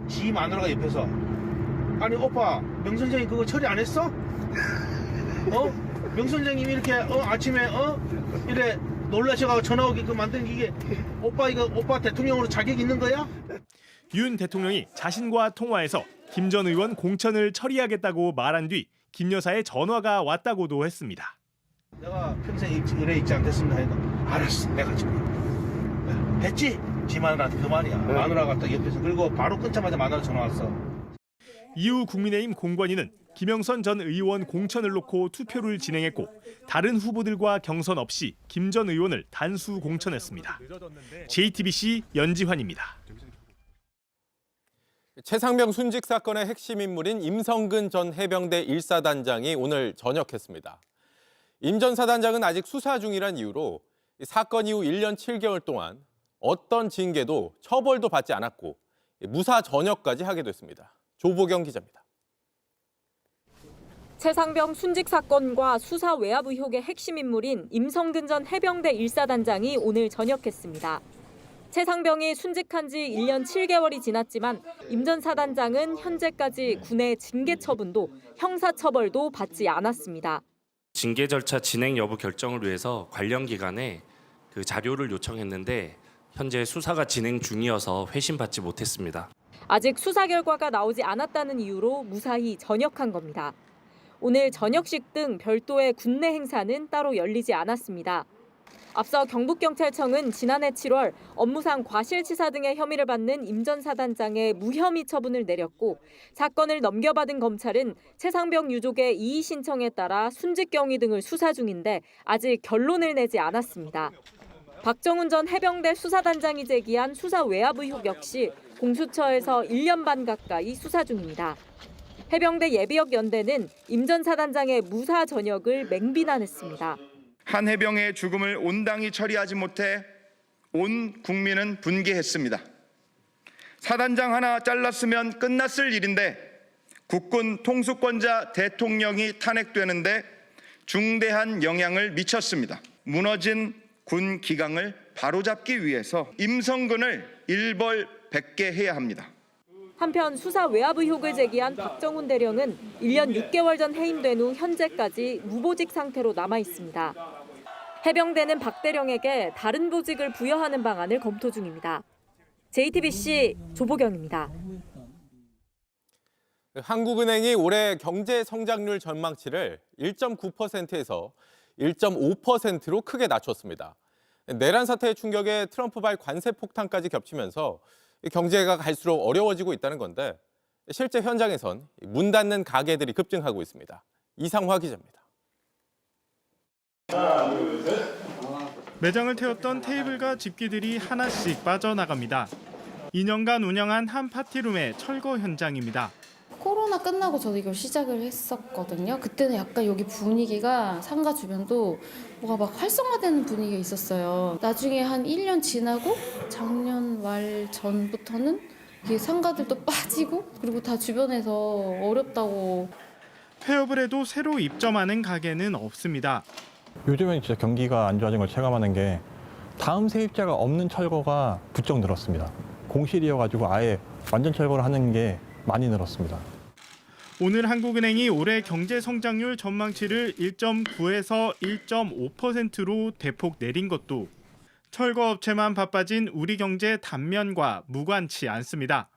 지 마누라가 옆에서 아니 오빠 명 선생님 그거 처리 안 했어? 명 선생님이 이렇게 아침에 이래 놀라셔가지고 전화 오게끔 만든 이게 오빠 대통령으로 자격 있는 거야? 윤 대통령이 자신과 통화해서 김 전 의원 공천을 처리하겠다고 말한 뒤 김 여사의 전화가 왔다고도 했습니다. 내가 평생 이래 있지 않겠습니다. 알았어, 내가 지금 했지? 지 마누라한테 그 말이야. 마누라가 딱 옆에서 그리고 바로 끊자마자 마누라 전화 왔어. 이후 국민의힘 공관위는 김영선 전 의원 공천을 놓고 투표를 진행했고 다른 후보들과 경선 없이 김 전 의원을 단수 공천했습니다. JTBC 연지환입니다. 최상병 순직 사건의 핵심 인물인 임성근 전 해병대 1사단장이 오늘 전역했습니다. 임 전 사단장은 아직 수사 중이란 이유로 사건 이후 1년 7개월 동안 어떤 징계도 처벌도 받지 않았고 무사 전역까지 하게 됐습니다. 조보경 기자입니다. 최상병 순직 사건과 수사 외압 의혹의 핵심 인물인 임성근 전 해병대 1사단장이 오늘 전역했습니다. 최상병이 순직한 지 1년 7개월이 지났지만 임 전 사단장은 현재까지 군의 징계 처분도 형사처벌도 받지 않았습니다. 징계 절차 진행 여부 결정을 위해서 관련 기관에 그 자료를 요청했는데 현재 수사가 진행 중이어서 회신받지 못했습니다. 아직 수사 결과가 나오지 않았다는 이유로 무사히 전역한 겁니다. 오늘 전역식 등 별도의 군내 행사는 따로 열리지 않았습니다. 앞서 경북경찰청은 지난해 7월 업무상 과실치사 등의 혐의를 받는 임 전 사단장의 무혐의 처분을 내렸고 사건을 넘겨받은 검찰은 최상병 유족의 이의 신청에 따라 순직 경위 등을 수사 중인데 아직 결론을 내지 않았습니다. 박정훈 전 해병대 수사단장이 제기한 수사 외압 의혹 역시 공수처에서 1년 반 가까이 수사 중입니다. 해병대 예비역 연대는 임 전 사단장의 무사 전역을 맹비난했습니다. 한 해병의 죽음을 온당히 처리하지 못해 온 국민은 분개했습니다. 사단장 하나 잘랐으면 끝났을 일인데 국군 통수권자 대통령이 탄핵되는데 중대한 영향을 미쳤습니다. 무너진 군 기강을 바로잡기 위해서 임성근을 일벌백계해야 합니다. 한편 수사 외압 의혹을 제기한 박정훈 대령은 1년 6개월 전 해임된 후 현재까지 무보직 상태로 남아 있습니다. 해병대는 박 대령에게 다른 보직을 부여하는 방안을 검토 중입니다. JTBC 조보경입니다. 한국은행이 올해 경제 성장률 전망치를 1.9%에서 1.5%로 크게 낮췄습니다. 내란 사태의 충격에 트럼프발 관세 폭탄까지 겹치면서 경제가 갈수록 어려워지고 있다는 건데 실제 현장에선 문 닫는 가게들이 급증하고 있습니다. 이상화 기자입니다. 매장을 태웠던 테이블과 집기들이 하나씩 빠져나갑니다. 2년간 운영한 한 파티룸의 철거 현장입니다. 코로나 끝나고 저도 이걸 시작을 했었거든요. 그때는 약간 여기 분위기가 상가 주변도 뭐가 막 활성화되는 분위기가 있었어요. 나중에 한 1년 지나고 작년 말 전부터는 이게 상가들도 빠지고 그리고 다 주변에서 어렵다고. 폐업을 해도 새로 입점하는 가게는 없습니다. 요즘엔 진짜 경기가 안 좋아진 걸 체감하는 게 다음 세입자가 없는 철거가 부쩍 늘었습니다. 공실이어가지고 아예 완전 철거를 하는 게 많이 늘었습니다. 오늘 한국은행이 올해 경제 성장률 전망치를 1.9에서 1.5%로 대폭 내린 것도 철거 업체만 바빠진 우리 경제 단면과 무관치 않습니다.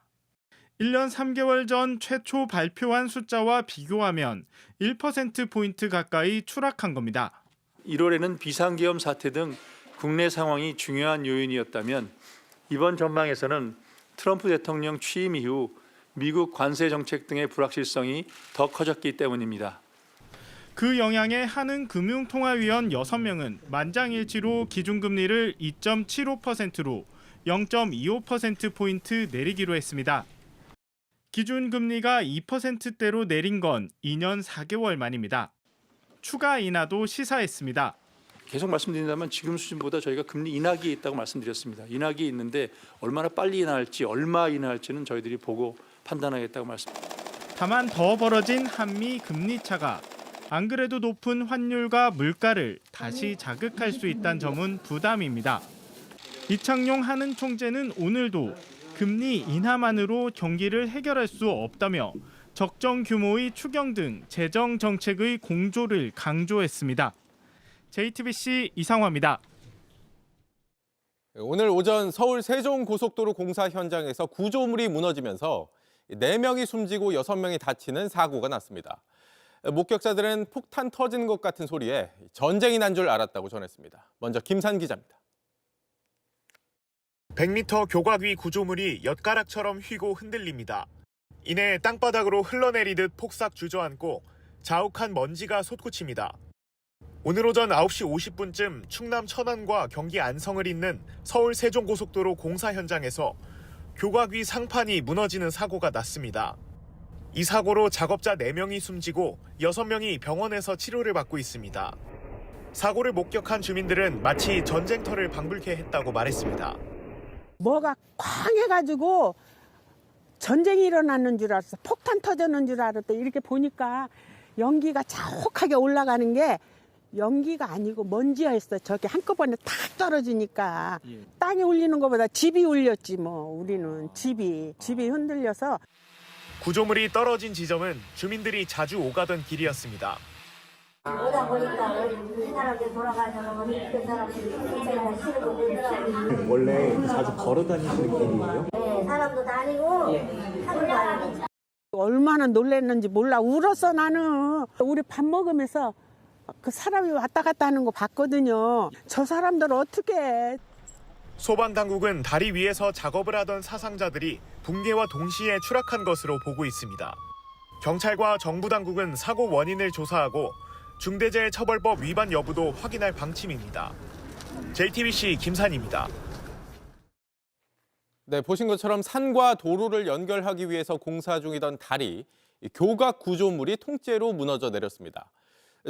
1년 3개월 전 최초 발표한 숫자와 비교하면 1%포인트 가까이 추락한 겁니다. 1월에는 비상계엄 사태 등 국내 상황이 중요한 요인이었다면 이번 전망에서는 트럼프 대통령 취임 이후 미국 관세 정책 등의 불확실성이 더 커졌기 때문입니다. 그 영향에 한은금융통화위원 6명은 만장일치로 기준금리를 2.75%로 0.25%포인트 내리기로 했습니다. 기준금리가 2%대로 내린 건 2년 4개월 만입니다. 추가 인하도 시사했습니다. 계속 말씀드린다면 지금 수준보다 저희가 금리 인하기에 있다고 말씀드렸습니다. 인하기에 있는데 얼마나 빨리 인하할지 얼마 인하할지는 저희들이 보고 판단하겠다고 말씀드립니다. 다만 더 벌어진 한미 금리 차가 안 그래도 높은 환율과 물가를 다시 자극할 수 있다는 점은 부담입니다. 이창용 한은 총재는 오늘도 금리 인하만으로 경기를 해결할 수 없다며 적정 규모의 추경 등 재정 정책의 공조를 강조했습니다. JTBC 이상화입니다. 오늘 오전 서울 세종고속도로 공사 현장에서 구조물이 무너지면서 4명이 숨지고 6명이 다치는 사고가 났습니다. 목격자들은 폭탄 터지는 것 같은 소리에 전쟁이 난 줄 알았다고 전했습니다. 먼저 김산 기자입니다. 100m 교각 위 구조물이 엿가락처럼 휘고 흔들립니다. 이내 땅바닥으로 흘러내리듯 폭삭 주저앉고 자욱한 먼지가 솟구칩니다. 오늘 오전 9시 50분쯤 충남 천안과 경기 안성을 잇는 서울 세종고속도로 공사 현장에서 교각 위 상판이 무너지는 사고가 났습니다. 이 사고로 작업자 4명이 숨지고 6명이 병원에서 치료를 받고 있습니다. 사고를 목격한 주민들은 마치 전쟁터를 방불케 했다고 말했습니다. 뭐가 쾅 해가지고 전쟁이 일어나는 줄 알았어. 폭탄 터졌는 줄 알았다. 이렇게 보니까 연기가 자욱하게 올라가는 게 연기가 아니고 먼지였어. 저게 한꺼번에 탁 떨어지니까 땅이 울리는 것보다 집이 울렸지 뭐. 우리는 집이 흔들려서. 구조물이 떨어진 지점은 주민들이 자주 오가던 길이었습니다. 오다 보니까 이 사람들 돌아가면 그 사람들이 제가 싫은 원래 자주 걸어 다니시는 길이에요? 네, 사람도 다니고 차도 다니고. 얼마나 놀랐는지 몰라. 울었어 나는. 우리 밥 먹으면서 그 사람이 왔다 갔다 하는 거 봤거든요. 저 사람들 어떻게 해. 소방당국은 다리 위에서 작업을 하던 사상자들이 붕괴와 동시에 추락한 것으로 보고 있습니다. 경찰과 정부당국은 사고 원인을 조사하고 중대재해처벌법 위반 여부도 확인할 방침입니다. JTBC 김산입니다. 네, 보신 것처럼 산과 도로를 연결하기 위해서 공사 중이던 다리, 교각 구조물이 통째로 무너져 내렸습니다.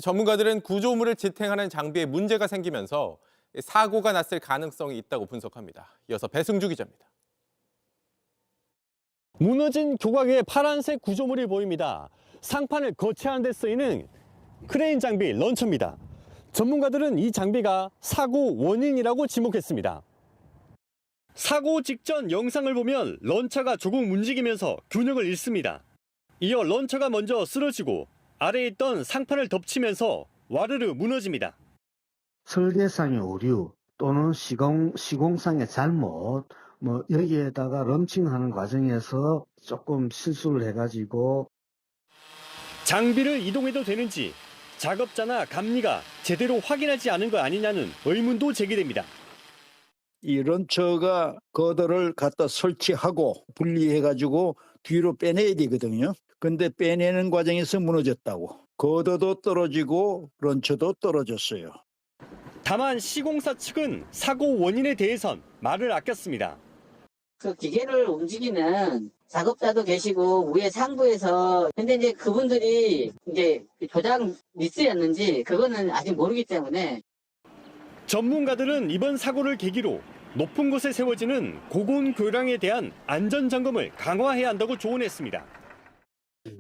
전문가들은 구조물을 지탱하는 장비에 문제가 생기면서 사고가 났을 가능성이 있다고 분석합니다. 이어서 배승주 기자입니다. 무너진 교각에 파란색 구조물이 보입니다. 상판을 거치하는 데 쓰이는 크레인 장비 런처입니다. 전문가들은 이 장비가 사고 원인이라고 지목했습니다. 사고 직전 영상을 보면 런처가 조금 움직이면서 균형을 잃습니다. 이어 런처가 먼저 쓰러지고 아래에 있던 상판을 덮치면서 와르르 무너집니다. 설계상의 오류 또는 시공상의 잘못, 여기에다가 럼칭하는 과정에서 조금 실수를 해가지고 장비를 이동해도 되는지 작업자나 감리가 제대로 확인하지 않은 거 아니냐는 의문도 제기됩니다. 이 런처가 거더를 갖다 설치하고 분리해가지고 뒤로 빼내야 되거든요. 근데 빼내는 과정에서 무너졌다고. 거더도 떨어지고 런처도 떨어졌어요. 다만 시공사 측은 사고 원인에 대해선 말을 아꼈습니다. 그 기계를 움직이는 작업자도 계시고 위에 상부에서 근데 이제 그분들이 이제 조작 미스였는지 그거는 아직 모르기 때문에 전문가들은 이번 사고를 계기로 높은 곳에 세워지는 고공 교량에 대한 안전 점검을 강화해야 한다고 조언했습니다.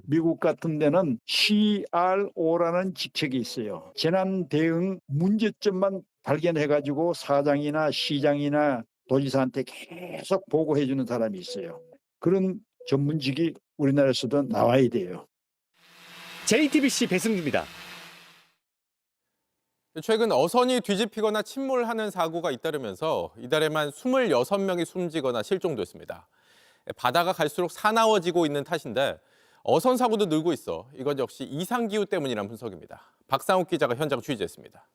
미국 같은 데는 CRO라는 직책이 있어요. 재난 대응 문제점만 발견해가지고 사장이나 시장이나 도지사한테 계속 보고해주는 사람이 있어요. 그런 전문직이 우리나라에서도 나와야 돼요. JTBC 배승주입니다. 최근 어선이 뒤집히거나 침몰하는 사고가 잇따르면서 이달에만 26명이 숨지거나 실종됐습니다. 바다가 갈수록 사나워지고 있는 탓인데 어선 사고도 늘고 있어 이것 역시 이상기후 때문이란 분석입니다. 박상욱 기자가 현장 취재했습니다.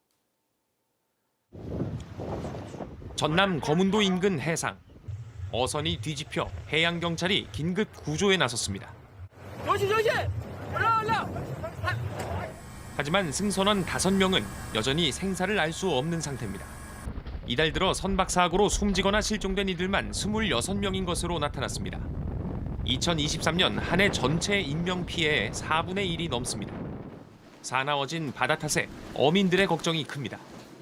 전남 거문도 인근 해상. 어선이 뒤집혀 해양경찰이 긴급 구조에 나섰습니다. 조심! 올라! 하지만 승선원 5명은 여전히 생사를 알 수 없는 상태입니다. 이달 들어 선박 사고로 숨지거나 실종된 이들만 26명인 것으로 나타났습니다. 2023년 한 해 전체 인명 피해의 4분의 1이 넘습니다. 사나워진 바다 탓에 어민들의 걱정이 큽니다.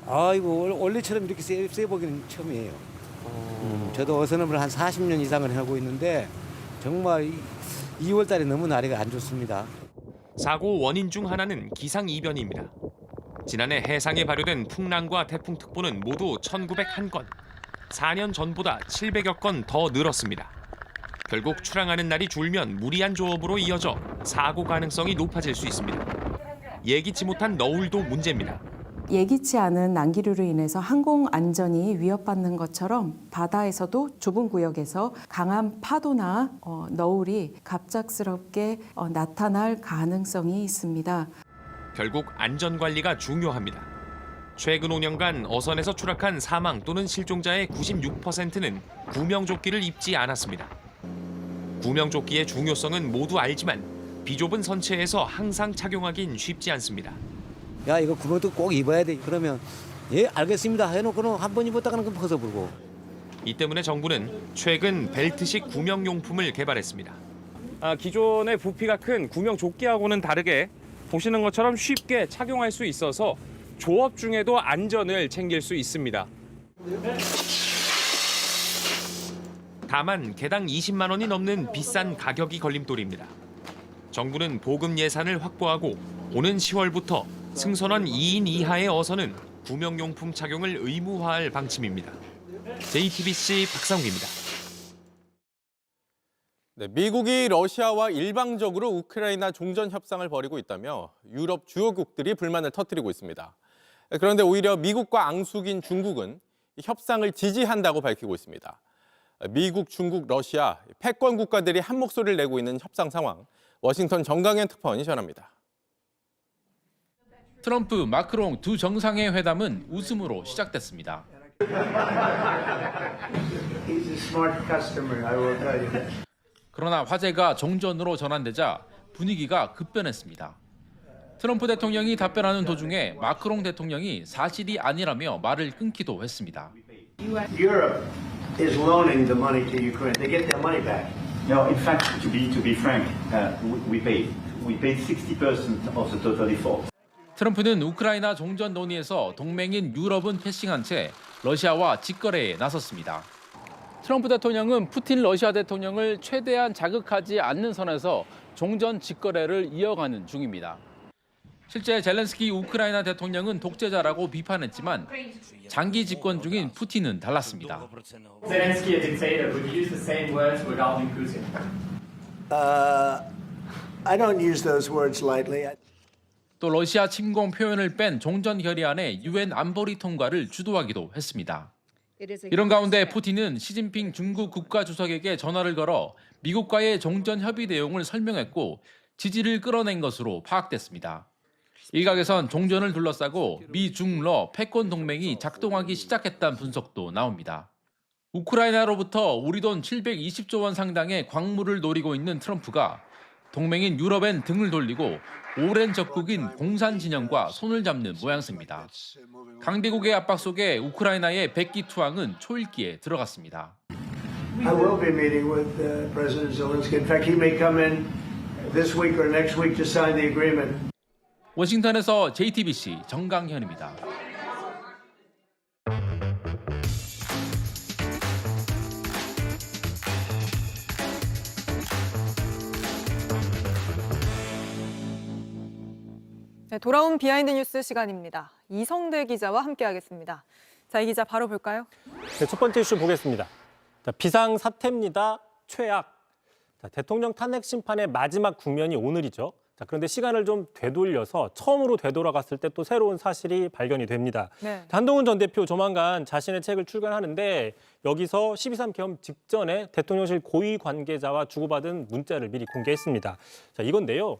아이고 원래처럼 이렇게 세 보기는 처음이에요. 저도 어선업을 한 40년 이상을 하고 있는데 정말 2월 달에 너무 날이 안 좋습니다. 사고 원인 중 하나는 기상이변입니다. 지난해 해상에 발효된 풍랑과 태풍특보는 모두 1,901건, 4년 전보다 700여 건 더 늘었습니다. 결국 출항하는 날이 줄면 무리한 조업으로 이어져 사고 가능성이 높아질 수 있습니다. 예기치 못한 너울도 문제입니다. 예기치 않은 난기류로 인해서 항공 안전이 위협받는 것처럼 바다에서도 좁은 구역에서 강한 파도나 너울이 갑작스럽게 나타날 가능성이 있습니다. 결국 안전관리가 중요합니다. 최근 5년간 어선에서 추락한 사망 또는 실종자의 96%는 구명조끼를 입지 않았습니다. 구명조끼의 중요성은 모두 알지만 비좁은 선체에서 항상 착용하긴 쉽지 않습니다. 야 이거 구명도 꼭 입어야 돼. 그러면 예 알겠습니다 해놓고는 한 번 입었다가는 그 벗어버리고. 이 때문에 정부는 최근 벨트식 구명용품을 개발했습니다. 기존의 부피가 큰 구명조끼하고는 다르게 보시는 것처럼 쉽게 착용할 수 있어서 조업 중에도 안전을 챙길 수 있습니다. 다만 개당 20만 원이 넘는 비싼 가격이 걸림돌입니다. 정부는 보금 예산을 확보하고 오는 10월부터 승선원 2인 이하의 어선은 구명용품 착용을 의무화할 방침입니다. JTBC 박상욱입니다. 네, 미국이 러시아와 일방적으로 우크라이나 종전 협상을 벌이고 있다며 유럽 주요국들이 불만을 터뜨리고 있습니다. 그런데 오히려 미국과 앙숙인 중국은 협상을 지지한다고 밝히고 있습니다. 미국, 중국, 러시아 패권 국가들이 한 목소리를 내고 있는 협상 상황, 워싱턴 정강현 특파원이 전합니다. 트럼프, 마크롱 두 정상의 회담은 웃음으로 시작됐습니다. 그러나 화제가 종전으로 전환되자 분위기가 급변했습니다. 트럼프 대통령이 답변하는 도중에 마크롱 대통령이 사실이 아니라며 말을 끊기도 했습니다. Europe is loaning the money to Ukraine. They get their money back. No, in fact, to be frank, we paid 60% of the total default. 트럼프는 우크라이나 종전 논의에서 동맹인 유럽은 패싱한 채 러시아와 직거래에 나섰습니다. 트럼프 대통령은 푸틴 러시아 대통령을 최대한 자극하지 않는 선에서 종전 직거래를 이어가는 중입니다. 실제 젤렌스키 우크라이나 대통령은 독재자라고 비판했지만 장기 집권 중인 푸틴은 달랐습니다. Zelensky, a dictator, would you use the same words regarding Putin? I don't use those words lightly. 또 러시아 침공 표현을 뺀 종전 결의안의 유엔 안보리 통과를 주도하기도 했습니다. 이런 가운데 푸틴은 시진핑 중국 국가주석에게 전화를 걸어 미국과의 종전 협의 내용을 설명했고 지지를 끌어낸 것으로 파악됐습니다. 일각에선 종전을 둘러싸고 미, 중, 러 패권 동맹이 작동하기 시작했다는 분석도 나옵니다. 우크라이나로부터 우리 돈 720조 원 상당의 광물을 노리고 있는 트럼프가 동맹인 유럽엔 등을 돌리고 오랜 적국인 공산 진영과 손을 잡는 모양새입니다. 강대국의 압박 속에 우크라이나의 백기 투항은 초읽기에 들어갔습니다. I will be meeting with President Zelensky. In fact, he may come in this week or next week to sign the agreement. 워싱턴에서 JTBC 정강현입니다. 네, 돌아온 비하인드 뉴스 시간입니다. 이성대 기자와 함께하겠습니다. 자, 이 기자 바로 볼까요? 네, 첫 번째 이슈 보겠습니다. 자, 비상사태입니다. 최악. 자, 대통령 탄핵 심판의 마지막 국면이 오늘이죠. 자, 그런데 시간을 좀 되돌려서 처음으로 되돌아갔을 때 또 새로운 사실이 발견이 됩니다. 네. 한동훈 전 대표 조만간 자신의 책을 출간하는데 여기서 12.3 개헌 직전에 대통령실 고위 관계자와 주고받은 문자를 미리 공개했습니다. 자, 이건데요.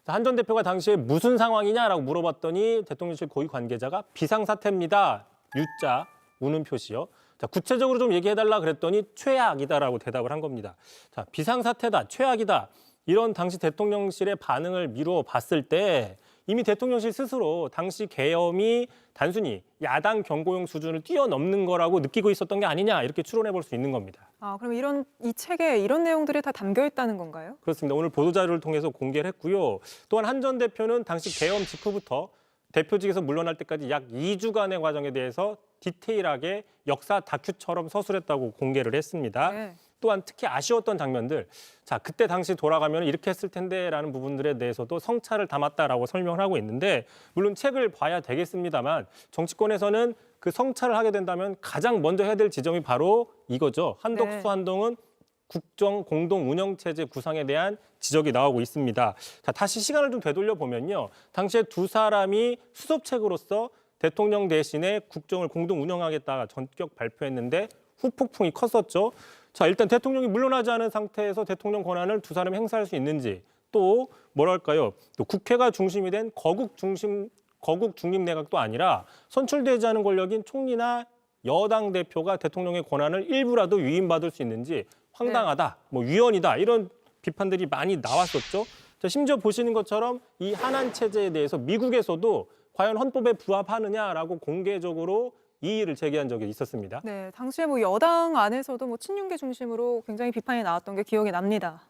한 전 대표가 당시에 무슨 상황이냐라고 물어봤더니 대통령실 고위 관계자가 비상사태입니다. U자 우는 표시요. 자, 구체적으로 좀 얘기해달라 그랬더니 최악이다라고 대답을 한 겁니다. 자, 비상사태다, 최악이다. 이런 당시 대통령실의 반응을 미루어 봤을 때 이미 대통령실 스스로 당시 계엄이 단순히 야당 경고용 수준을 뛰어넘는 거라고 느끼고 있었던 게 아니냐 이렇게 추론해 볼 수 있는 겁니다. 아, 그럼 이 책에 이런 내용들이 다 담겨 있다는 건가요? 그렇습니다. 오늘 보도자료를 통해서 공개를 했고요. 또한 한 전 대표는 당시 계엄 직후부터 대표직에서 물러날 때까지 약 2주간의 과정에 대해서 디테일하게 역사 다큐처럼 서술했다고 공개를 했습니다. 네. 또한 특히 아쉬웠던 장면들, 자 그때 당시 돌아가면 이렇게 했을 텐데라는 부분들에 대해서도 성찰을 담았다라고 설명을 하고 있는데 물론 책을 봐야 되겠습니다만 정치권에서는 그 성찰을 하게 된다면 가장 먼저 해야 될 지점이 바로 이거죠. 한덕수 네. 한동훈 국정 공동 운영 체제 구상에 대한 지적이 나오고 있습니다. 자 다시 시간을 좀 되돌려 보면요, 당시에 두 사람이 수습책으로서 대통령 대신에 국정을 공동 운영하겠다 전격 발표했는데 후폭풍이 컸었죠. 자, 일단 대통령이 물러나지 않은 상태에서 대통령 권한을 두 사람이 행사할 수 있는지, 또 뭐랄까요, 또 국회가 중심이 된 거국 중립 내각도 아니라 선출되지 않은 권력인 총리나 여당 대표가 대통령의 권한을 일부라도 위임받을 수 있는지 황당하다, 뭐 위헌이다 이런 비판들이 많이 나왔었죠. 자, 심지어 보시는 것처럼 이 한한 체제에 대해서 미국에서도 과연 헌법에 부합하느냐라고 공개적으로 이의를 제기한 적이 있었습니다. 네, 당시에 뭐 여당 안에서도 뭐 친윤계 중심으로 굉장히 비판이 나왔던 게 기억이 납니다.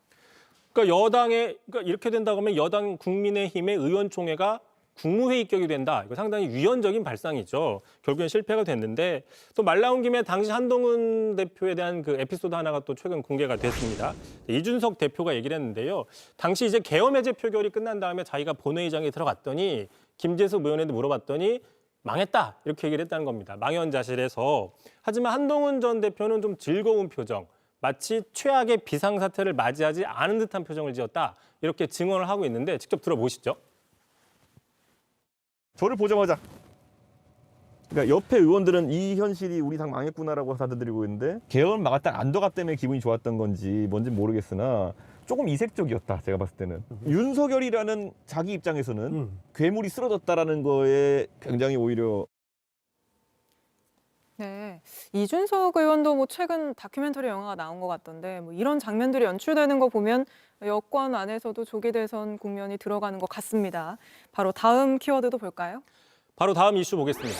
그러니까 이렇게 된다고 하면 여당 국민의힘의 의원총회가 국무회의격이 된다. 이거 상당히 위헌적인 발상이죠. 결국엔 실패가 됐는데 또 말 나온 김에 당시 한동훈 대표에 대한 그 에피소드 하나가 또 최근 공개가 됐습니다. 이준석 대표가 얘기를 했는데요. 당시 이제 계엄 해제 표결이 끝난 다음에 자기가 본회의장에 들어갔더니 김재숙 의원한테 물어봤더니 망했다 이렇게 얘기를 했다는 겁니다. 망연자실해서. 하지만 한동훈 전 대표는 좀 즐거운 표정, 마치 최악의 비상사태를 맞이하지 않은 듯한 표정을 지었다. 이렇게 증언을 하고 있는데 직접 들어보시죠. 저를 보자마자 그러니까 옆에 의원들은 이 현실이 우리 당 망했구나라고 받아들이고 있는데 계엄을 막았다는 안도감 때문에 기분이 좋았던 건지 뭔지 모르겠으나 조금 이색적이었다. 제가 봤을 때는. 윤석열이라는 자기 입장에서는 괴물이 쓰러졌다라는 거에 굉장히 오히려 네, 이준석 의원도 뭐 최근 다큐멘터리 영화가 나온 것 같던데 뭐 이런 장면들이 연출되는 거 보면 여권 안에서도 조기 대선 국면이 들어가는 것 같습니다. 바로 다음 키워드도 볼까요? 바로 다음 이슈 보겠습니다.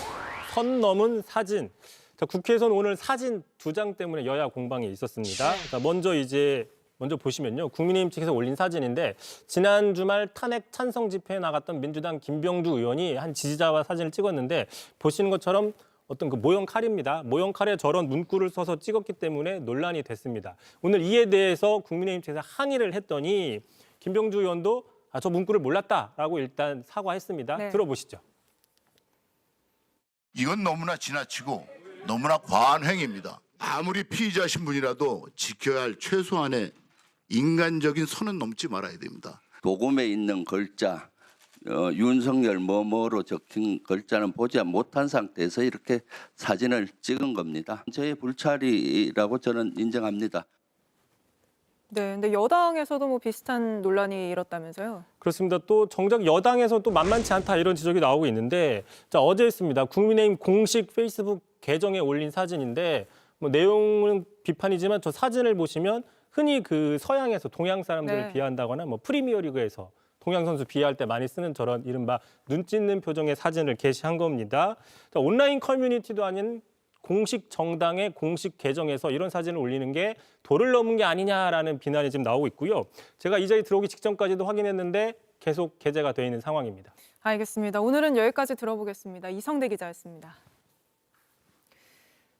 선 넘은 사진. 자, 국회에서는 오늘 사진 2장 때문에 여야 공방이 있었습니다. 자, 먼저 보시면요. 국민의힘 측에서 올린 사진인데 지난 주말 탄핵 찬성 집회에 나갔던 민주당 김병주 의원이 한 지지자와 사진을 찍었는데 보시는 것처럼 어떤 그 모형 칼입니다. 모형 칼에 저런 문구를 써서 찍었기 때문에 논란이 됐습니다. 오늘 이에 대해서 국민의힘 측에서 항의를 했더니 김병주 의원도 저 문구를 몰랐다라고 일단 사과했습니다. 네. 들어보시죠. 이건 너무나 지나치고 너무나 과한 행위입니다. 아무리 피의자 신분이라도 지켜야 할 최소한의 인간적인 선은 넘지 말아야 됩니다. 도금에 있는 글자, 윤석열 뭐뭐로 적힌 글자는 보지 못한 상태에서 이렇게 사진을 찍은 겁니다. 저의 불찰이라고 저는 인정합니다. 네, 근데 여당에서도 뭐 비슷한 논란이 일었다면서요? 그렇습니다. 또 정작 여당에서 또 만만치 않다 이런 지적이 나오고 있는데 자, 어제 있습니다. 국민의힘 공식 페이스북 계정에 올린 사진인데 뭐 내용은 비판이지만 저 사진을 보시면 흔히 그 서양에서 동양 사람들을 네. 비하한다거나 뭐 프리미어리그에서 동양 선수 비하할 때 많이 쓰는 저런 이른바 눈 찢는 표정의 사진을 게시한 겁니다. 자, 온라인 커뮤니티도 아닌 공식 정당의 공식 계정에서 이런 사진을 올리는 게 도를 넘은 게 아니냐라는 비난이 지금 나오고 있고요. 제가 이 자리 들어오기 직전까지도 확인했는데 계속 게재가 돼 있는 상황입니다. 알겠습니다. 오늘은 여기까지 들어보겠습니다. 이성대 기자였습니다.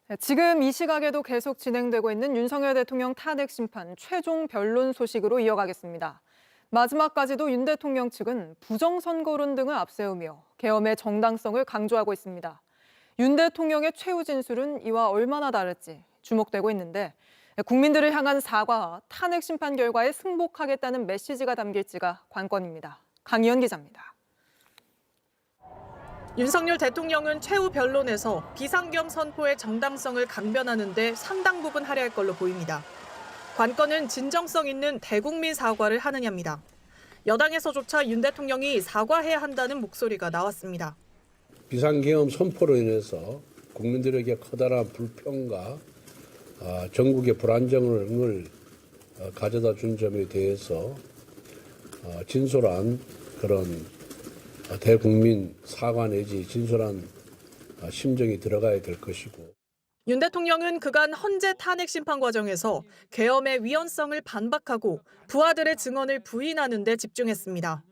네, 지금 이 시각에도 계속 진행되고 있는 윤석열 대통령 탄핵 심판 최종 변론 소식으로 이어가겠습니다. 마지막까지도 윤 대통령 측은 부정선거론 등을 앞세우며 계엄의 정당성을 강조하고 있습니다. 윤 대통령의 최후 진술은 이와 얼마나 다를지 주목되고 있는데 국민들을 향한 사과와 탄핵 심판 결과에 승복하겠다는 메시지가 담길지가 관건입니다. 강희연 기자입니다. 윤석열 대통령은 최후 변론에서 비상계엄 선포의 정당성을 강변하는 데 상당 부분 할애할 걸로 보입니다. 관건은 진정성 있는 대국민 사과를 하느냐입니다. 여당에서조차 윤 대통령이 사과해야 한다는 목소리가 나왔습니다. 비상계엄 선포로 인해서 국민들에게 커다란 불평과 전국의 불안정을 가져다 준 점에 대해서 진솔한 그런 대국민 사과 내지 진솔한 심정이 들어가야 될 것이고. 윤 대통령은 그간 헌재 탄핵 심판 과정에서 계엄의 위헌성을 반박하고 부하들의 증언을 부인하는 데 집중했습니다.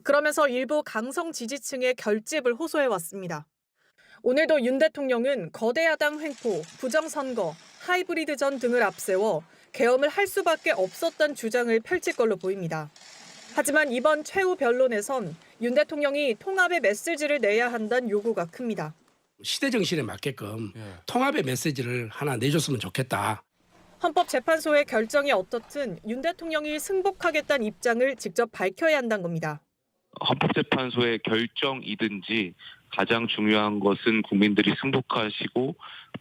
그러면서 일부 강성 지지층의 결집을 호소해왔습니다. 오늘도 윤 대통령은 거대 야당 횡포, 부정선거, 하이브리드전 등을 앞세워 계엄을 할 수밖에 없었던 주장을 펼칠 걸로 보입니다. 하지만 이번 최후 변론에선 윤 대통령이 통합의 메시지를 내야 한다는 요구가 큽니다. 시대 정신에 맞게끔 통합의 메시지를 하나 내줬으면 좋겠다. 헌법재판소의 결정이 어떻든 윤 대통령이 승복하겠다는 입장을 직접 밝혀야 한다는 겁니다. 헌법재판소의 결정이든지 가장 중요한 것은 국민들이 승복하시고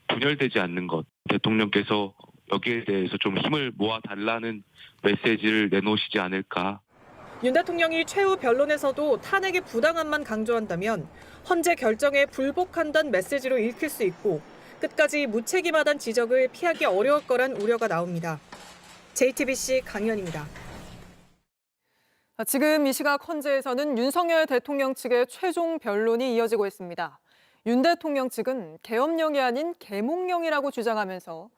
분열되지 않는 것. 대통령께서 여기에 대해서 좀 힘을 모아달라는 메시지를 내놓으시지 않을까. 윤 대통령이 최후 변론에서도 탄핵의 부당함만 강조한다면 헌재 결정에 불복한다는 메시지로 읽힐 수 있고 끝까지 무책임하다는 지적을 피하기 어려울 거란 우려가 나옵니다. JTBC 강희연입니다. 지금 이 시각 헌재에서는 윤석열 대통령 측의 최종 변론이 이어지고 있습니다. 윤 대통령 측은 계엄령이 아닌 계몽령이라고 주장하면서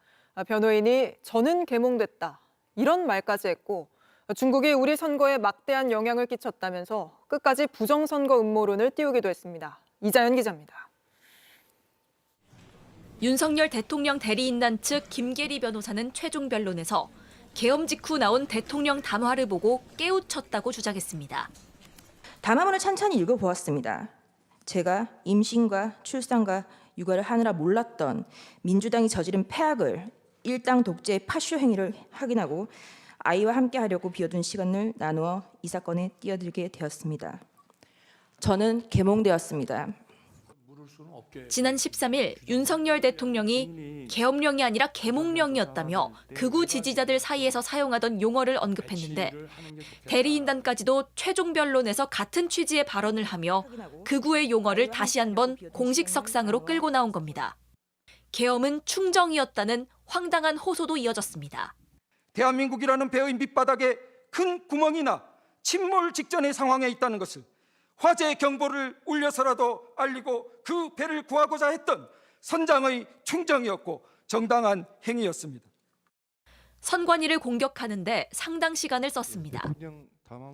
변호인이 저는 계몽됐다 이런 말까지 했고 중국이 우리 선거에 막대한 영향을 끼쳤다면서 끝까지 부정선거 음모론을 띄우기도 했습니다. 이자연 기자입니다. 윤석열 대통령 대리인단 측 김계리 변호사는 최종 변론에서 계엄 직후 나온 대통령 담화를 보고 깨우쳤다고 주장했습니다. 담화문을 찬찬히 읽어보았습니다. 제가 임신과 출산과 육아를 하느라 몰랐던 민주당이 저지른 폐악을 일당 독재 파쇼 행위를 확인하고 아이와 함께하려고 비워둔 시간을 나누어 이 사건에 뛰어들게 되었습니다. 저는 계몽되었습니다. 지난 13일 윤석열 대통령이 계엄령이 아니라 계몽령이었다며 극우 지지자들 사이에서 사용하던 용어를 언급했는데 대리인단까지도 최종 변론에서 같은 취지의 발언을 하며 극우의 용어를 다시 한번 공식석상으로 끌고 나온 겁니다. 계엄은 충정이었다는 황당한 호소도 이어졌습니다. 대한민국이라는 배의 밑바닥에 큰 구멍이나 침몰 직전의 상황에 있다는 것을 화재 경보를 울려서라도 알리고 그 배를 구하고자 했던 선장의 충정이었고 정당한 행위였습니다. 선관위를 공격하는데 상당 시간을 썼습니다.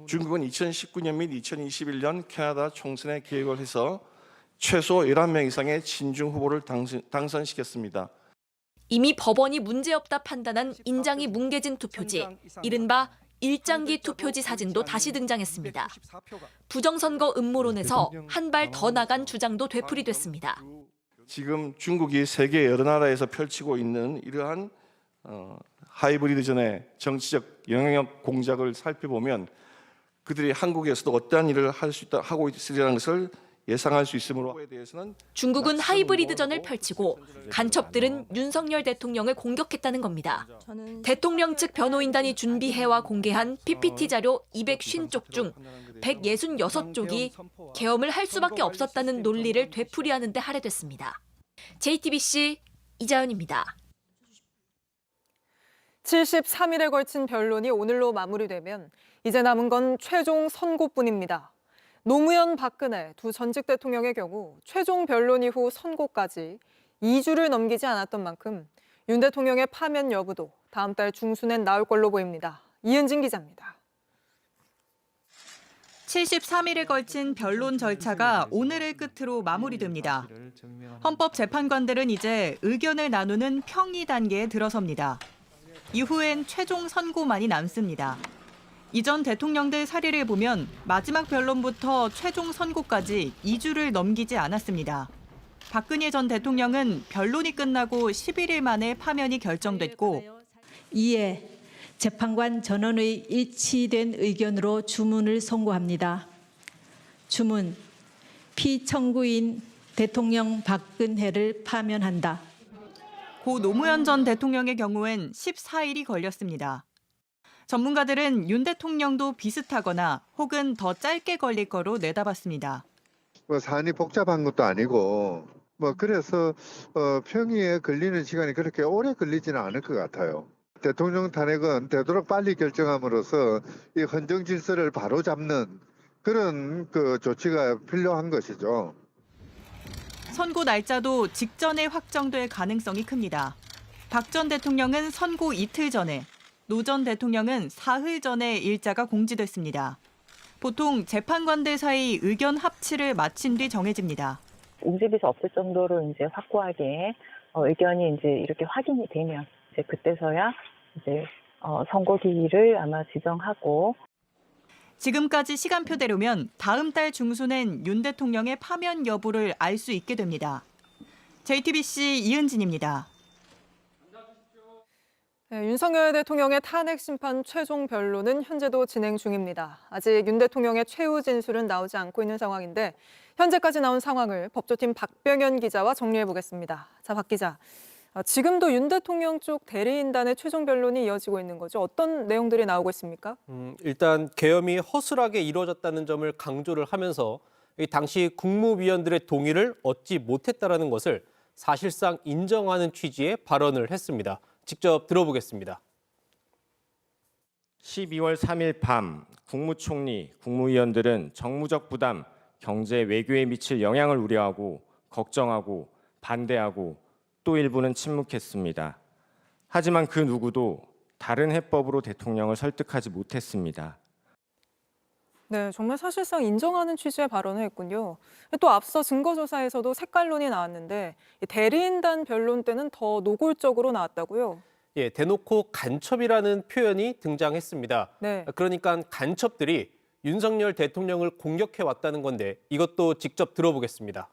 중국은 2019년 및 2021년 캐나다 총선에 계획을 해서 최소 11명 이상의 친중 후보를 당선시켰습니다. 이미 법원이 문제없다 판단한 인장이 뭉개진 투표지, 이른바 일장기 투표지 사진도 다시 등장했습니다. 부정선거 음모론에서 한 발 더 나간 주장도 되풀이됐습니다. 지금 중국이 세계 여러 나라에서 펼치고 있는 이러한 하이브리드전의 정치적 영향력 공작을 살펴보면 그들이 한국에서도 어떠한 일을 하고 있으리라는 것을 예상할 수 있으므로 중국은 하이브리드전을 펼치고 간첩들은 윤석열 대통령을 공격했다는 겁니다. 대통령 측 변호인단이 준비해와 공개한 PPT 자료 250쪽 중 166쪽이 계엄을 할 수밖에 없었다는 논리를 되풀이하는 데 할애됐습니다. JTBC 이자연입니다. 73일에 걸친 변론이 오늘로 마무리되면 이제 남은 건 최종 선고뿐입니다. 노무현, 박근혜 두 전직 대통령의 경우 최종 변론 이후 선고까지 2주를 넘기지 않았던 만큼 윤 대통령의 파면 여부도 다음 달 중순엔 나올 걸로 보입니다. 이은진 기자입니다. 73일에 걸친 변론 절차가 오늘을 끝으로 마무리됩니다. 헌법재판관들은 이제 의견을 나누는 평의 단계에 들어섭니다. 이후엔 최종 선고만이 남습니다. 이전 대통령들 사례를 보면 마지막 변론부터 최종 선고까지 2주를 넘기지 않았습니다. 박근혜 전 대통령은 변론이 끝나고 11일 만에 파면이 결정됐고 이에 재판관 전원의 일치된 의견으로 주문을 선고합니다. 주문, 피청구인 대통령 박근혜를 파면한다. 고 노무현 전 대통령의 경우엔 14일이 걸렸습니다. 전문가들은 윤 대통령도 비슷하거나 혹은 더 짧게 걸릴 거로 내다봤습니다. 사안이 복잡한 것도 아니고 그래서 평의에 걸리는 시간이 그렇게 오래 걸리지는 않을 것 같아요. 대통령 탄핵은 되도록 빨리 결정함으로써 이 헌정 질서를 바로잡는 그런 조치가 필요한 것이죠. 선고 날짜도 직전에 확정될 가능성이 큽니다. 박 전 대통령은 선고 이틀 전에, 노 전 대통령은 사흘 전에 일자가 공지됐습니다. 보통 재판관들 사이 의견 합치를 마친 뒤 정해집니다. 움직일 수 없을 정도로 이제 확고하게 의견이 이제 이렇게 확인이 되면 이제 그때서야 이제 선고기일을 아마 지정하고. 지금까지 시간표대로면 다음 달 중순엔 윤 대통령의 파면 여부를 알 수 있게 됩니다. JTBC 이은진입니다. 네, 윤석열 대통령의 탄핵 심판 최종 변론은 현재도 진행 중입니다. 아직 윤 대통령의 최후 진술은 나오지 않고 있는 상황인데 현재까지 나온 상황을 법조팀 박병현 기자와 정리해 보겠습니다. 자, 박 기자. 지금도 윤 대통령 쪽 대리인단의 최종 변론이 이어지고 있는 거죠. 어떤 내용들이 나오고 있습니까? 일단 계엄이 허술하게 이루어졌다는 점을 강조를 하면서 당시 국무위원들의 동의를 얻지 못했다라는 것을 사실상 인정하는 취지의 발언을 했습니다. 직접 들어보겠습니다. 12월 3일 밤 국무총리, 국무위원들은 정무적 부담, 경제 외교에 미칠 영향을 우려하고 걱정하고 반대하고 또 일부는 침묵했습니다. 하지만 그 누구도 다른 해법으로 대통령을 설득하지 못했습니다. 네, 정말 사실상 인정하는 취지의 발언을 했군요. 또 앞서 증거조사에서도 색깔론이 나왔는데 대리인단 변론 때는 더 노골적으로 나왔다고요? 예, 대놓고 간첩이라는 표현이 등장했습니다. 네. 그러니까 간첩들이 윤석열 대통령을 공격해 왔다는 건데 이것도 직접 들어보겠습니다.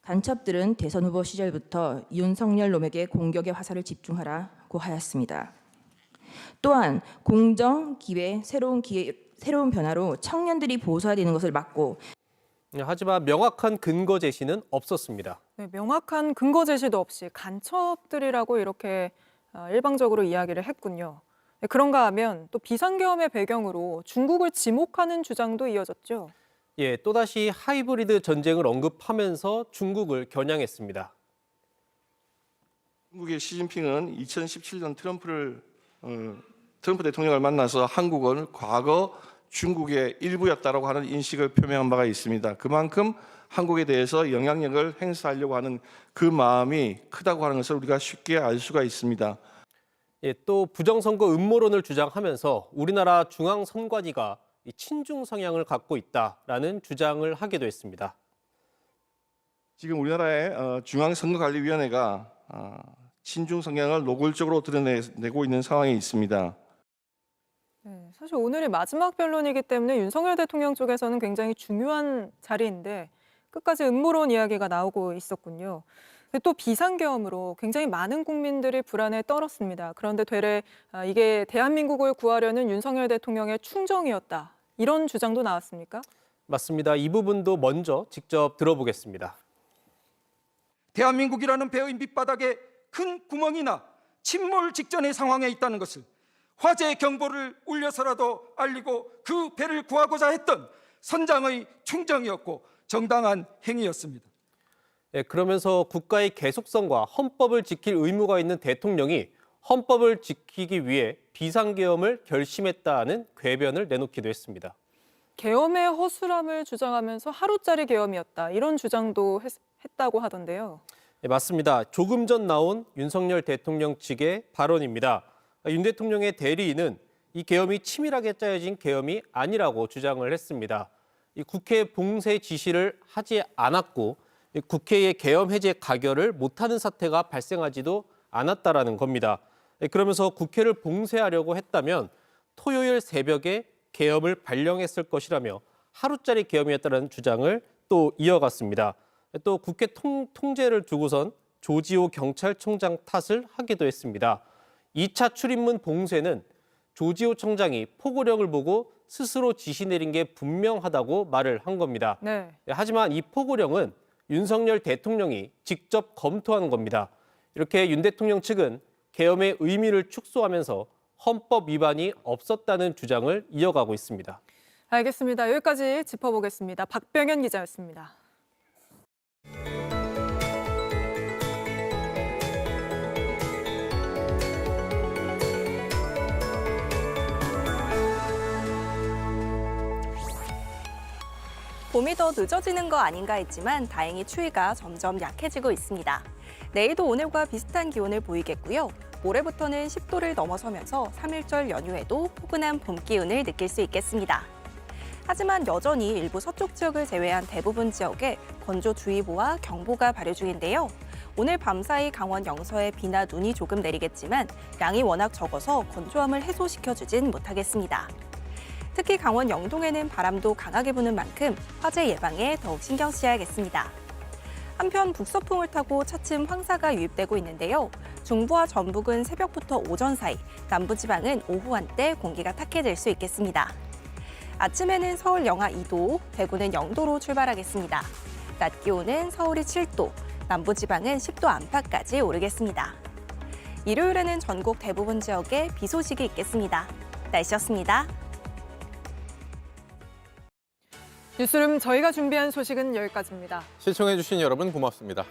간첩들은 대선 후보 시절부터 윤석열 놈에게 공격의 화살을 집중하라고 하였습니다. 또한 공정, 기회, 새로운 변화로 청년들이 보수화되는 것을 막고 하지만 명확한 근거 제시는 없었습니다. 네, 명확한 근거 제시도 없이 간첩들이라고 이렇게 일방적으로 이야기를 했군요. 네, 그런가 하면 또 비상계엄의 배경으로 중국을 지목하는 주장도 이어졌죠. 예, 또다시 하이브리드 전쟁을 언급하면서 중국을 겨냥했습니다. 중국의 시진핑은 2017년 트럼프 대통령을 만나서 한국은 과거 중국의 일부였다라고 하는 인식을 표명한 바가 있습니다. 그만큼 한국에 대해서 영향력을 행사하려고 하는 그 마음이 크다고 하는 것을 우리가 쉽게 알 수가 있습니다. 예, 또 부정선거 음모론을 주장하면서 우리나라 중앙선관위가 친중 성향을 갖고 있다라는 주장을 하기도 했습니다. 지금 우리나라의 중앙선거관리위원회가 친중 성향을 노골적으로 드러내고 있는 상황에 있습니다. 네, 사실 오늘이 마지막 변론이기 때문에 윤석열 대통령 쪽에서는 굉장히 중요한 자리인데 끝까지 음모론 이야기가 나오고 있었군요. 또 비상계엄으로 굉장히 많은 국민들이 불안에 떨었습니다. 그런데 되레 이게 대한민국을 구하려는 윤석열 대통령의 충정이었다. 이런 주장도 나왔습니까? 맞습니다. 이 부분도 먼저 직접 들어보겠습니다. 대한민국이라는 배의 밑바닥에 큰 구멍이나 침몰 직전의 상황에 있다는 것을 화재 경보를 울려서라도 알리고 그 배를 구하고자 했던 선장의 충정이었고 정당한 행위였습니다. 네, 그러면서 국가의 계속성과 헌법을 지킬 의무가 있는 대통령이 헌법을 지키기 위해 비상계엄을 결심했다는 궤변을 내놓기도 했습니다. 계엄의 허술함을 주장하면서 하루짜리 계엄이었다. 이런 주장도 했다고 하던데요. 네, 맞습니다. 조금 전 나온 윤석열 대통령 측의 발언입니다. 윤 대통령의 대리인은 이 계엄이 치밀하게 짜여진 계엄이 아니라고 주장을 했습니다. 이 국회 봉쇄 지시를 하지 않았고 국회의 계엄 해제 가결을 못하는 사태가 발생하지도 않았다라는 겁니다. 그러면서 국회를 봉쇄하려고 했다면 토요일 새벽에 계엄을 발령했을 것이라며 하루짜리 계엄이었다는 주장을 또 이어갔습니다. 또 국회 통제를 두고선 조지호 경찰청장 탓을 하기도 했습니다. 2차 출입문 봉쇄는 조지호 청장이 포고령을 보고 스스로 지시 내린 게 분명하다고 말을 한 겁니다. 네. 하지만 이 포고령은 윤석열 대통령이 직접 검토한 겁니다. 이렇게 윤 대통령 측은 계엄의 의미를 축소하면서 헌법 위반이 없었다는 주장을 이어가고 있습니다. 알겠습니다. 여기까지 짚어보겠습니다. 박병현 기자였습니다. 봄이 더 늦어지는 거 아닌가 했지만 다행히 추위가 점점 약해지고 있습니다. 내일도 오늘과 비슷한 기온을 보이겠고요. 모레부터는 10도를 넘어서면서 3일절 연휴에도 포근한 봄 기운을 느낄 수 있겠습니다. 하지만 여전히 일부 서쪽 지역을 제외한 대부분 지역에 건조주의보와 경보가 발효 중인데요. 오늘 밤사이 강원 영서에 비나 눈이 조금 내리겠지만 양이 워낙 적어서 건조함을 해소시켜주진 못하겠습니다. 특히 강원 영동에는 바람도 강하게 부는 만큼 화재 예방에 더욱 신경 쓰여야겠습니다. 한편 북서풍을 타고 차츰 황사가 유입되고 있는데요. 중부와 전북은 새벽부터 오전 사이, 남부지방은 오후 한때 공기가 탁해질 수 있겠습니다. 아침에는 서울 영하 2도, 대구는 0도로 출발하겠습니다. 낮 기온은 서울이 7도, 남부지방은 10도 안팎까지 오르겠습니다. 일요일에는 전국 대부분 지역에 비 소식이 있겠습니다. 날씨였습니다. 뉴스룸 저희가 준비한 소식은 여기까지입니다. 시청해주신 여러분 고맙습니다.